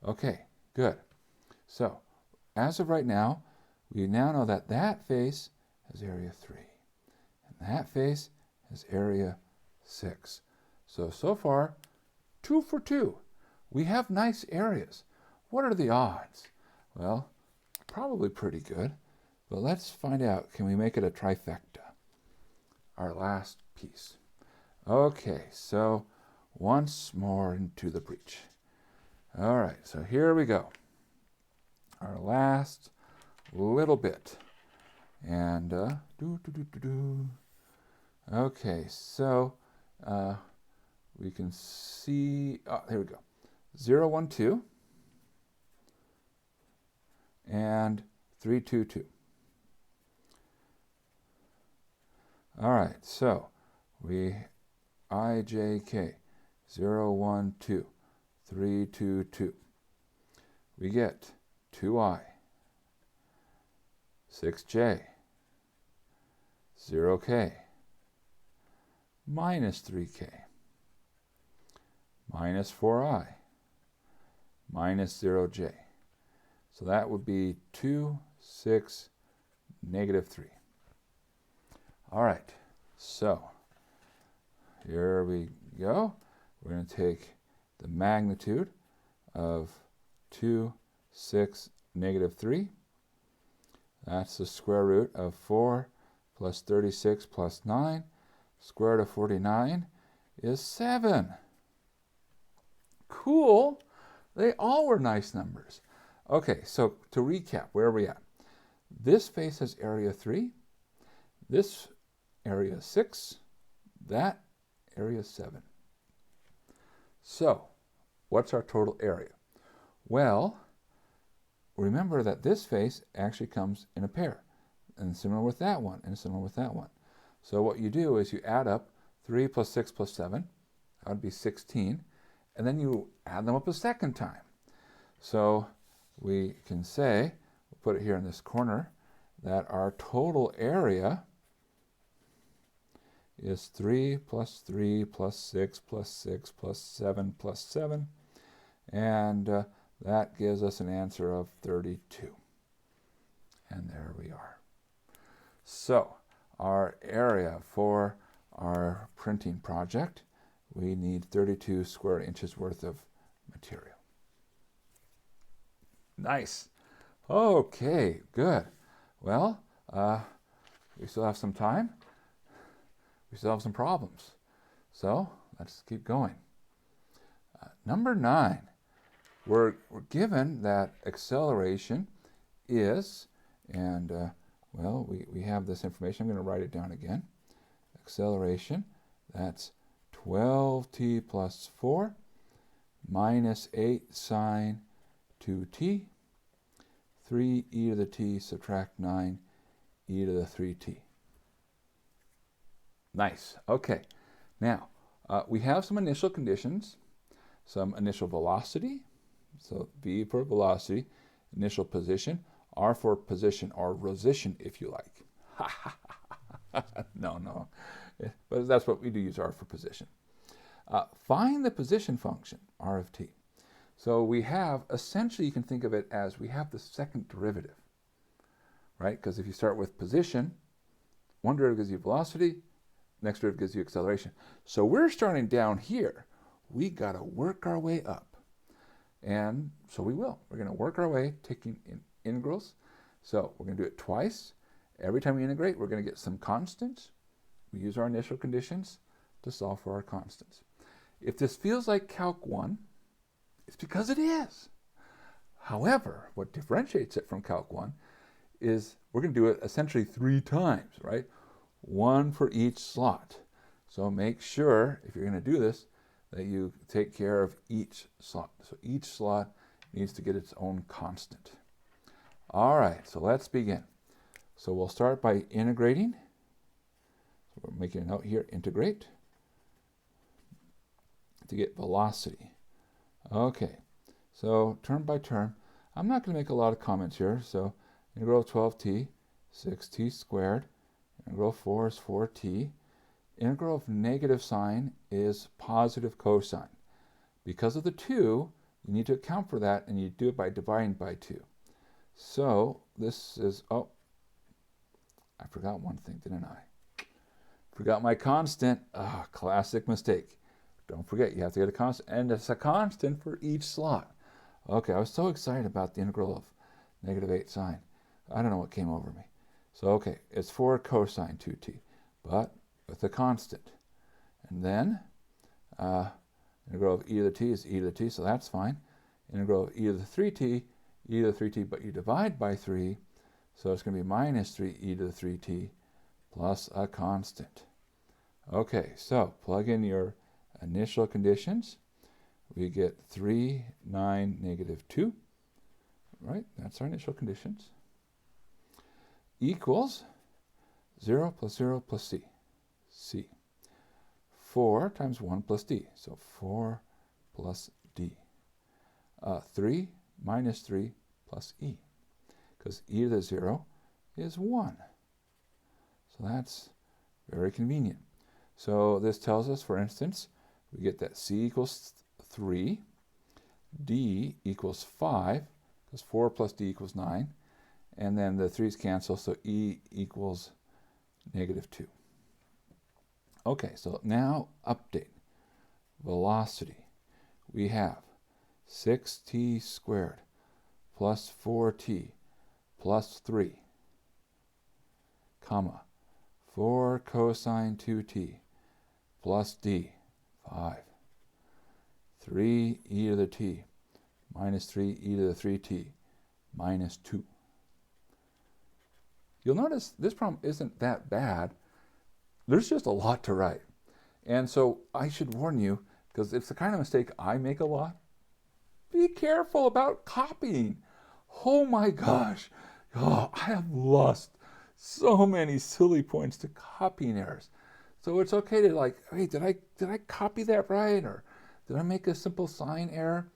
Okay, good. So, as of right now, we now know that that face has area 3. And that face has area 6. So far, 2 for 2. We have nice areas. What are the odds? Well, probably pretty good. But let's find out, can we make it a trifecta? Our last piece. Okay, so once more into the breach. All right, so here we go. Our last little bit. And, okay, so we can see, here we go. 0, 1, 2, and 3, 2, 2. All right, so we I, J, K, 0, 1, 2, 3, 2, 2. We get 2i, 6j, 0k, minus 3k, minus 4i, minus 0j. So that would be 2, 6, negative 3. All right, so here we go. We're going to take the magnitude of 2, 6, negative 3. That's the square root of 4 plus 36 plus 9. Square root of 49 is 7. Cool. They all were nice numbers. Okay, so to recap, where are we at? This face has area 3. This area 6. That area 7. So, what's our total area? Well, remember that this face actually comes in a pair, and similar with that one, and similar with that one. So what you do is you add up 3 plus 6 plus 7, that would be 16, and then you add them up a second time. So we can say, we'll put it here in this corner, that our total area is 3 plus 3 plus 6 plus 6 plus 7 plus 7, and that gives us an answer of 32. And there we are. So our area for our printing project, we need 32 square inches worth of material. Nice. Okay, good. Well, we still have some time. We still have some problems. So let's keep going. Number 9. We're given that acceleration is, and well, we have this information. I'm going to write it down again. Acceleration, that's 12t plus 4 minus 8 sine 2t, 3e to the t, subtract 9e to the 3t. Nice. Okay. Now, we have some initial conditions, some initial velocity. So v for velocity, initial position, r for position, or rosition if you like. No. But that's what we do, use r for position. Find the position function, r of t. So we have, essentially you can think of it as we have the second derivative, right? Because if you start with position, one derivative gives you velocity, next derivative gives you acceleration. So we're starting down here. We got to work our way up. And so we will. We're going to work our way taking integrals. So we're going to do it twice. Every time we integrate, we're going to get some constants. We use our initial conditions to solve for our constants. If this feels like Calc 1, it's because it is. However, what differentiates it from Calc 1 is we're going to do it essentially 3 times, right? 1 for each slot. So make sure, if you're going to do this, that you take care of each slot. So each slot needs to get its own constant. All right, so let's begin. So we'll start by integrating. So we're making a note here, integrate, to get velocity. Okay, so term by term. I'm not going to make a lot of comments here. So integral of 12t, 6t squared. Integral of 4 is 4t. Integral of negative sign is positive cosine. Because of the 2, you need to account for that, and you do it by dividing by 2. So this is, oh, I forgot one thing, didn't I? Forgot my constant. Ah, classic mistake. Don't forget, you have to get a constant, and it's a constant for each slot. Okay, I was so excited about the integral of negative 8 sine. I don't know what came over me. So, okay, it's 4 cosine 2t, but with a constant. And then, integral of e to the t is e to the t, so that's fine. Integral of e to the 3t, e to the 3t, but you divide by 3, so it's going to be minus 3 e to the 3t plus a constant. Okay, so plug in your initial conditions. We get 3, 9, negative 2, right? That's our initial conditions. Equals 0 plus 0 plus c. C. 4 times 1 plus d. So 4 plus d. 3 minus 3 plus e. Because e to the 0 is 1. So that's very convenient. So this tells us, for instance, we get that c equals 3, d equals 5, because 4 plus d equals 9, and then the 3's cancel, so e equals negative 2. Okay, so now update. Velocity. We have 6t squared plus 4t plus 3, comma, 4 cosine 2t plus d, 5, 3 e to the t minus 3 e to the 3t minus 2. You'll notice this problem isn't that bad. There's just a lot to write. And so I should warn you, because it's the kind of mistake I make a lot. Be careful about copying. Oh my gosh. Oh, I have lost so many silly points to copying errors. So it's okay to like, hey, did I copy that right? Or did I make a simple sign error?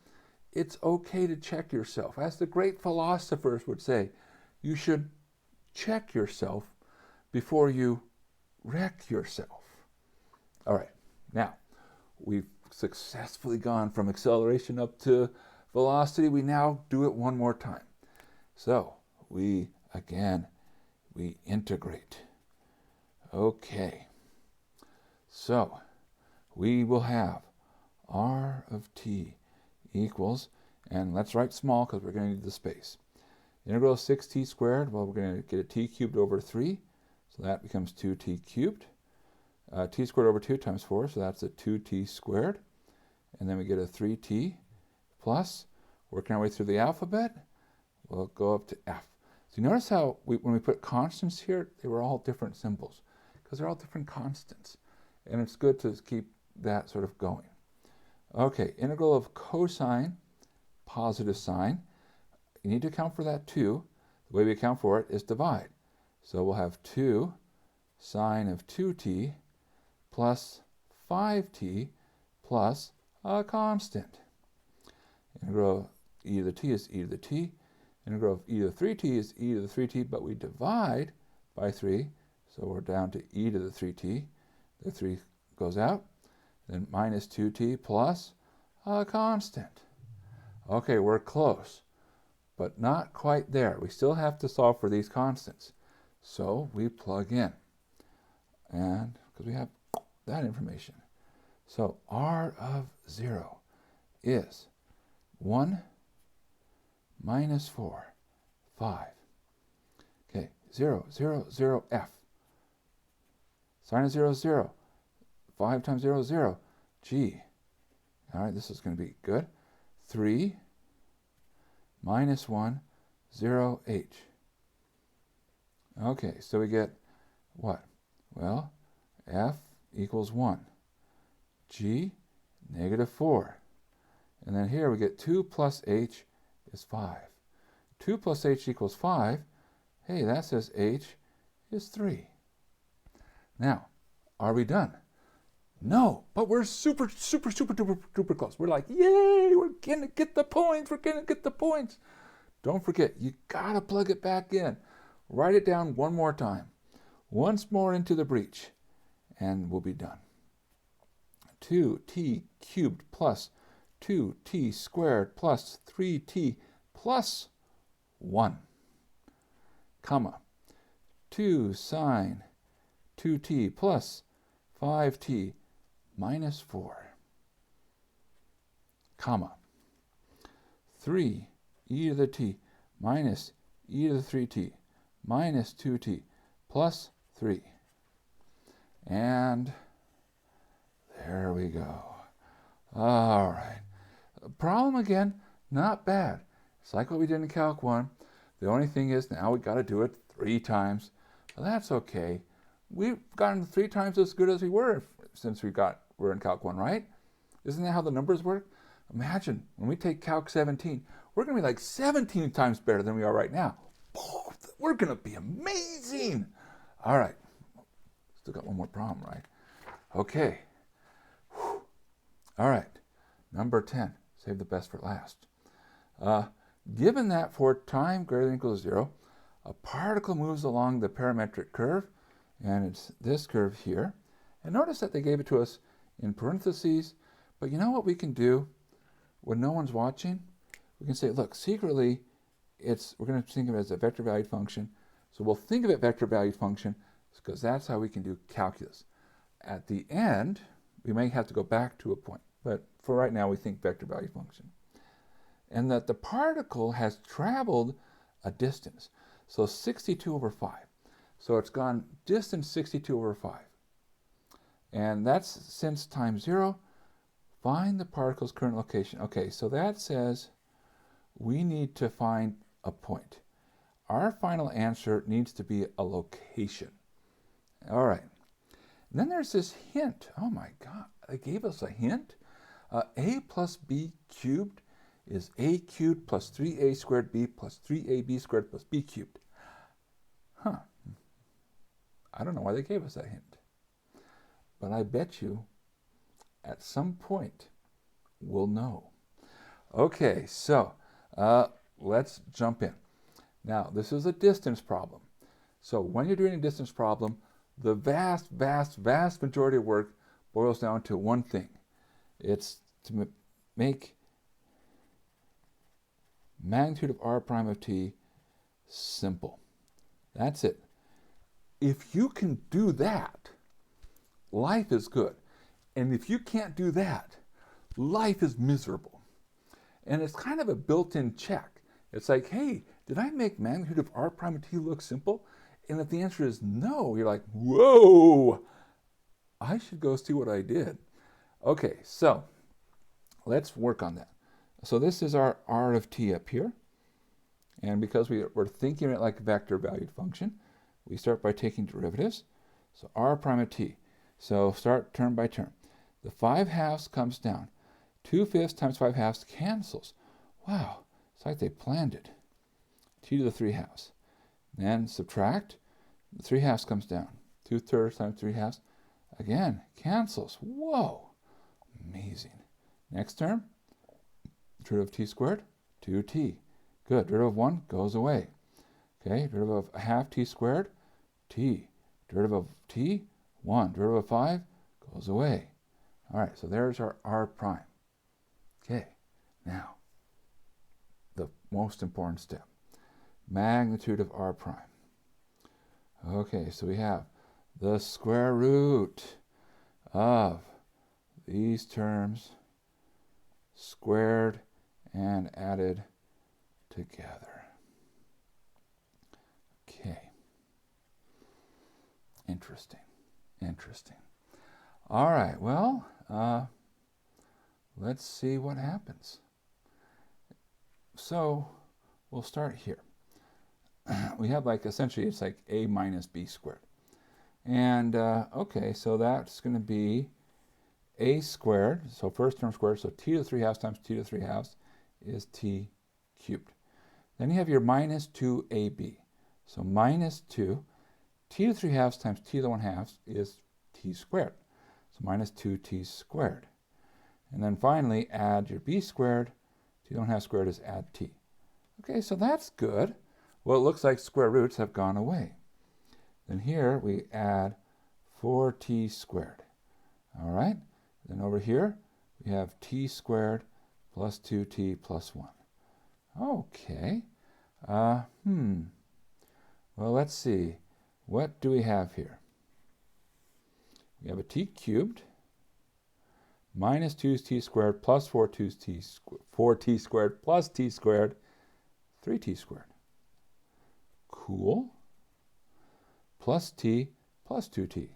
It's okay to check yourself. As the great philosophers would say, you should check yourself before you wreck yourself. All right, now we've successfully gone from acceleration up to velocity. We now do it one more time. So we integrate. Okay, so we will have r of t equals, and let's write small because we're going to need the space. Integral of 6t squared, well, we're going to get a t cubed over 3, so that becomes 2t cubed. T squared over 2 times 4, so that's a 2t squared. And then we get a 3t plus, working our way through the alphabet, we'll go up to f. So you notice how when we put constants here, they were all different symbols, because they're all different constants. And it's good to keep that sort of going. Okay, integral of cosine, positive sign. You need to account for that too. The way we account for it is divide. So we'll have 2 sine of 2t plus 5t plus a constant. Integral of e to the t is e to the t. Integral of e to the 3t is e to the 3t, but we divide by 3, so we're down to e to the 3t. The 3 goes out. Then minus 2t plus a constant. Okay, we're close, but not quite there. We still have to solve for these constants. So we plug in, and because we have that information. So r of 0 is 1 minus 4, 5. Okay, 0, 0, 0, f. Sine of 0 is 0. 5 times 0 is 0. G. All right, this is going to be good. 3 minus 1, 0, h. Okay, so we get what? Well, f equals 1. G, negative 4. And then here we get 2 plus h is 5. 2 plus h equals 5. Hey, that says h is 3. Now, are we done? No, but we're super duper close. We're like, yay, we're going to get the points. We're going to get the points. Don't forget, you got to plug it back in. Write it down one more time. Once more into the breach, and we'll be done. 2t cubed plus 2t squared plus 3t plus 1, comma, 2 sine 2t plus 5t minus 4, comma, 3 e to the t minus e to the 3t minus 2t plus 3. And there we go. All right. Problem again, not bad. It's like what we did in Calc 1. The only thing is now we've got to do it 3 times. But that's okay. We've gotten 3 times as good as we were since we're in Calc 1, right? Isn't that how the numbers work? Imagine when we take Calc 17, we're going to be like 17 times better than we are right now. We're going to be amazing. All right. Still got one more problem, right? Okay. Whew. All right. Number 10. Save the best for last. Given that for time greater than or equal to 0, a particle moves along the parametric curve, and it's this curve here. And notice that they gave it to us in parentheses, but you know what we can do when no one's watching? We can say, look, secretly, we're going to think of it as a vector valued function. So we'll think of it vector valued function because that's how we can do calculus. At the end, we may have to go back to a point, but for right now, we think vector valued function. And that the particle has traveled a distance. So 62 over 5. So it's gone distance 62 over 5. And that's since time 0. Find the particle's current location. Okay, so that says we need to find a point. Our final answer needs to be a location. All right. And then there's this hint. Oh my God, they gave us a hint. A plus b cubed is a cubed plus 3a squared b plus 3ab squared plus b cubed. Huh. I don't know why they gave us that hint. But I bet you at some point we'll know. Okay, so let's jump in. Now, this is a distance problem. So when you're doing a distance problem, the vast majority of work boils down to one thing. It's to make magnitude of r prime of t simple. That's it. If you can do that, life is good. And if you can't do that, life is miserable. And it's kind of a built-in check. It's like, hey, did I make magnitude of r prime of t look simple? And if the answer is no, you're like, whoa, I should go see what I did. Okay, so let's work on that. So this is our r of t up here. And because we're thinking of it like a vector valued function, we start by taking derivatives. So r prime of t. So start term by term. The 5/2 comes down. 2/5 times 5/2 cancels. Wow, it's like they planned it. T to the 3/2. Then subtract. The 3/2 comes down. 2/3 times 3/2. Again, cancels. Whoa, amazing. Next term, derivative of t squared, 2t. Good, derivative of 1 goes away. Okay, derivative of a half t squared, t. Derivative of t, 1. Derivative of 5 goes away. All right, so there's our r prime. Okay, now most important step. Magnitude of r prime. Okay, so we have the square root of these terms squared and added together. Okay. Interesting. Interesting. All right, well, let's see what happens. So we'll start here. We have like essentially it's like a minus b squared. And okay, so that's going to be a squared, so first term squared, so t to the 3 halves times t to the 3 halves is t cubed. Then you have your minus 2ab. So minus 2, t to the 3 halves times t to the 1 halves is t squared. So minus 2t squared. And then finally add your b squared, t to the 1 half squared is add t. Okay, so that's good. Well, it looks like square roots have gone away. Then here we add 4t squared. All right, then over here we have t squared plus 2t plus 1. Okay, well, let's see. What do we have here? We have a t cubed minus 2t squared plus 4t squared plus t squared, 3t squared. Cool. Plus t plus 2t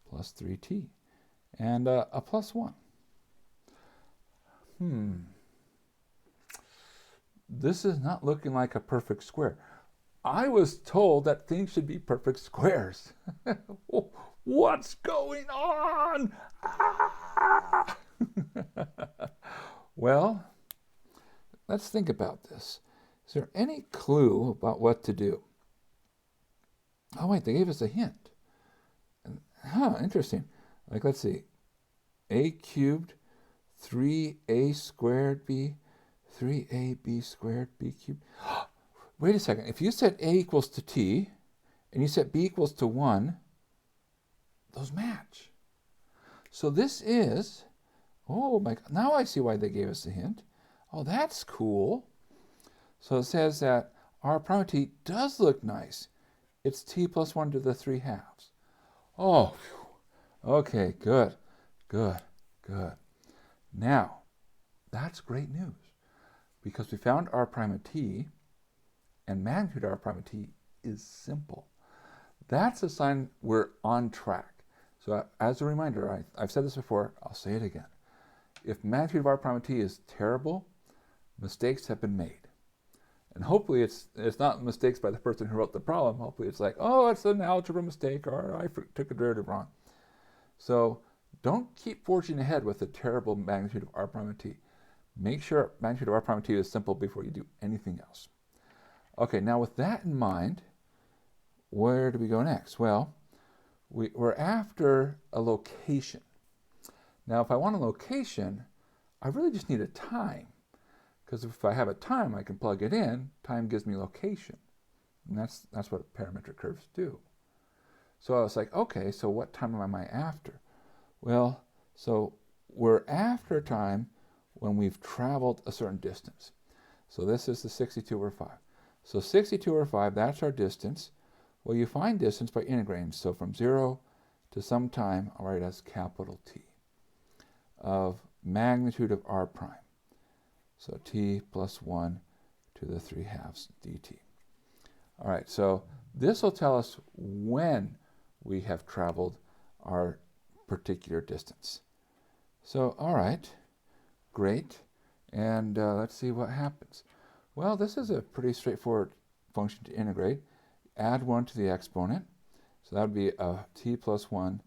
plus 3t. And a plus 1. This is not looking like a perfect square. I was told that things should be perfect squares. What's going on? Ah! Well, let's think about this. Is there any clue about what to do? Oh, wait, they gave us a hint. Interesting. Like, let's see. A cubed, 3a squared b, 3ab squared b cubed. Wait a second. If you set a equals to t, and you set b equals to 1, those match. So this is, oh my God, now I see why they gave us a hint. Oh, that's cool. So it says that our prime of t does look nice. It's t plus 1 to the 3 halves. Oh, whew. Okay, good, good, good. Now, that's great news because we found r prime of t, and magnitude r prime of t is simple. That's a sign we're on track. So as a reminder, I've said this before, I'll say it again. If magnitude of r prime of t is terrible, mistakes have been made. And hopefully it's not mistakes by the person who wrote the problem. Hopefully it's like, oh, it's an algebra mistake, or I took a derivative wrong. So don't keep forging ahead with a terrible magnitude of r prime of t. Make sure magnitude of r prime of t is simple before you do anything else. Okay, now with that in mind, where do we go next? Well, we're after a location. Now, if I want a location, I really just need a time. Because if I have a time, I can plug it in. Time gives me location. And that's what parametric curves do. So I was like, okay, so what time am I after? Well, so we're after time when we've traveled a certain distance. So this is the 62 over 5. So 62 over 5, that's our distance. Well, you find distance by integrating. So from 0 to some time, I'll write as capital T, of magnitude of r prime. So t plus 1 to the 3 halves dt. All right, so this will tell us when we have traveled our particular distance. So, all right, great. And let's see what happens. Well, this is a pretty straightforward function to integrate. Add 1 to the exponent. So that would be t plus 1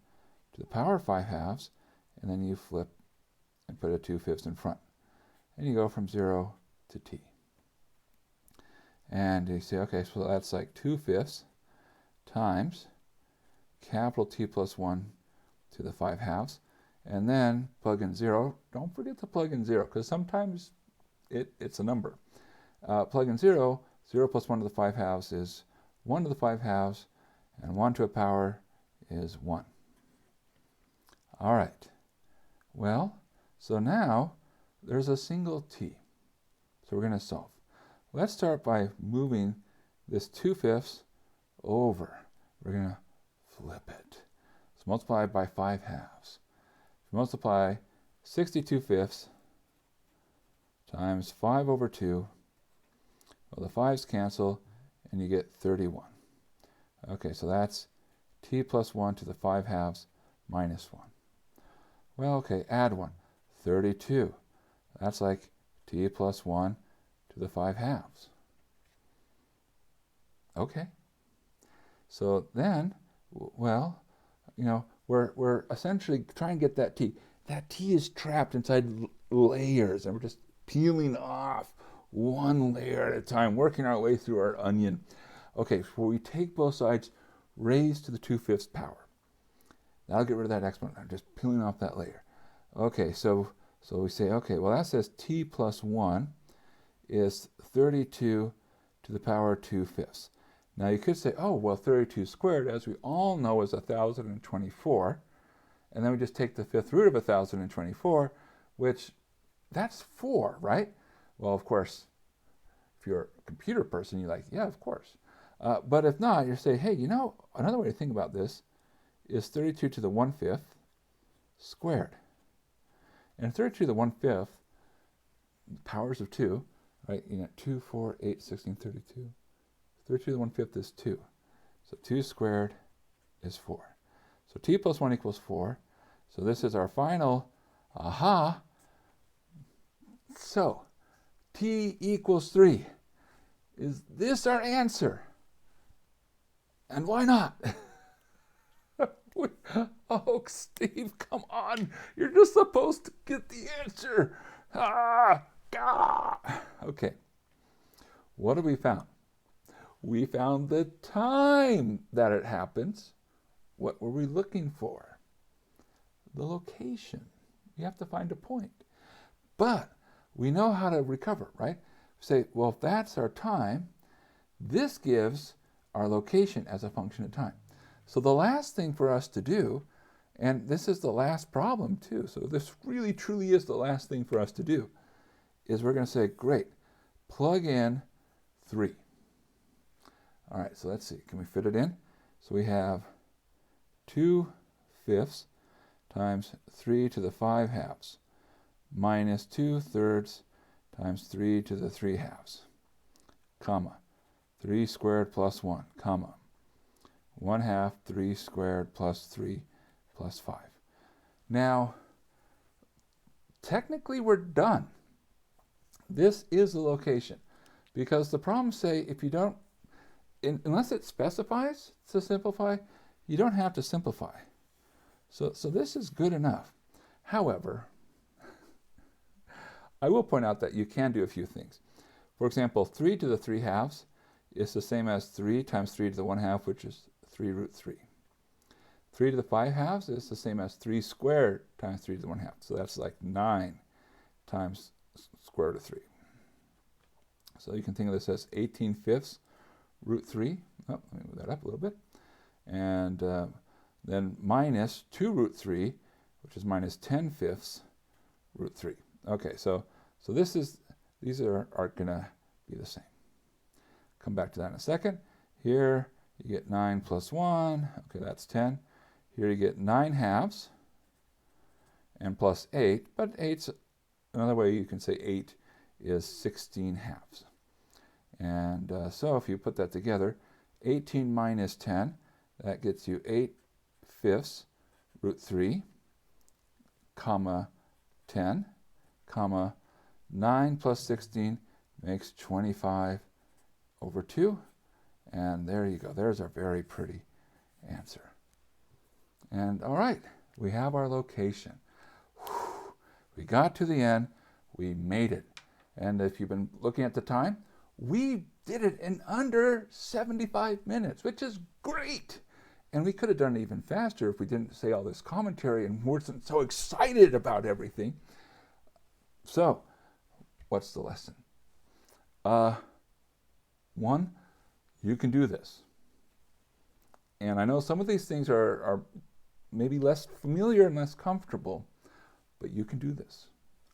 to the power of 5 halves. And then you flip and put a 2/5 in front. And you go from 0 to t. And you say, okay, so that's like 2/5 times capital T plus 1 to the 5 halves. And then plug in 0. Don't forget to plug in 0, because sometimes it's a number. Plug in 0. 0 plus 1 to the 5 halves is 1 to the 5 halves, and 1 to a power is 1. All right. Well, so now there's a single t. So we're going to solve. Let's start by moving this 2/5 over. We're going to flip it. So multiply by 5/2. Multiply 62/5 times 5 over 2. Well, the 5's cancel, and you get 31. Okay, so that's t plus 1 to the 5/2 minus 1. Well, okay, add 1. 32. That's like t plus 1 to the 5/2. Okay. So then, well, we're essentially trying to get that t. That t is trapped inside layers, and we're just peeling off one layer at a time, working our way through our onion. Okay, so we take both sides, raise to the 2/5 power. That'll get rid of that exponent. I'm just peeling off that layer. Okay, so we say, okay, well, that says t plus 1 is 32 to the power 2/5. Now you could say, oh, well, 32 squared, as we all know, is 1,024. And then we just take the 5th root of 1,024, which that's 4, right? Well, of course, if you're a computer person, you're like, yeah, of course. But if not, you say, hey, another way to think about this is 32 to the 1/5 squared. And 32 to the 1/5, powers of 2, right? 2, 4, 8, 16, 32. 32 to the 1/5 is 2. So 2 squared is 4. So t plus 1 equals 4. So this is our final aha. So t equals 3. Is this our answer? And why not? Oh, Steve, come on. You're just supposed to get the answer. Okay. What have we found? We found the time that it happens. What were we looking for? The location. You have to find a point. But we know how to recover, right? Say, well, if that's our time, this gives our location as a function of time. So the last thing for us to do, and this is the last problem too, so this really truly is the last thing for us to do, is we're going to say, great, plug in 3. All right, so let's see, can we fit it in? So we have 2/5 times 3 to the 5/2 minus 2/3 times 3 to the 3/2, comma, 3 squared plus 1, comma, 1/2 3 squared plus 3 plus 5. Now, technically we're done. This is the location, because the problems say if you don't, unless it specifies to simplify, you don't have to simplify. So this is good enough. However, I will point out that you can do a few things. For example, 3 to the 3/2 is the same as 3 times 3 to the 1/2, which is 3 root 3. 3 to the 5/2 is the same as 3 squared times 3 to the 1/2. So that's like 9 times square root of 3. So you can think of this as 18/5 root 3. Oh, let me move that up a little bit. And then minus 2 root 3, which is minus 10/5 root 3. Okay, so these are going to be the same. Come back to that in a second. Here you get 9 plus 1. Okay, that's 10. Here you get 9/2 and plus 8. But 8's another way you can say 8 is 16/2. And so if you put that together, 18 minus 10, that gets you 8/5 root 3, comma 10, comma 9 plus 16 makes 25 over 2. And there you go. There's our very pretty answer. And all right, we have our location. Whew. We got to the end. We made it. And if you've been looking at the time, we did it in under 75 minutes, which is great. And we could have done it even faster if we didn't say all this commentary and weren't so excited about everything. So, what's the lesson? 1, you can do this. And I know some of these things are maybe less familiar and less comfortable, but you can do this.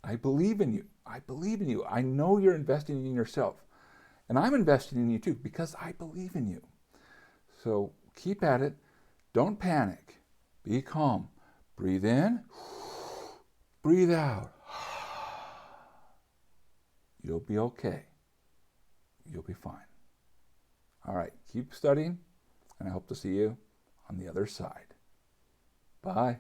I believe in you. I believe in you. I know you're investing in yourself. And I'm investing in you too because I believe in you. So keep at it. Don't panic. Be calm. Breathe in. Breathe out. You'll be okay. You'll be fine. All right, keep studying, and I hope to see you on the other side. Bye.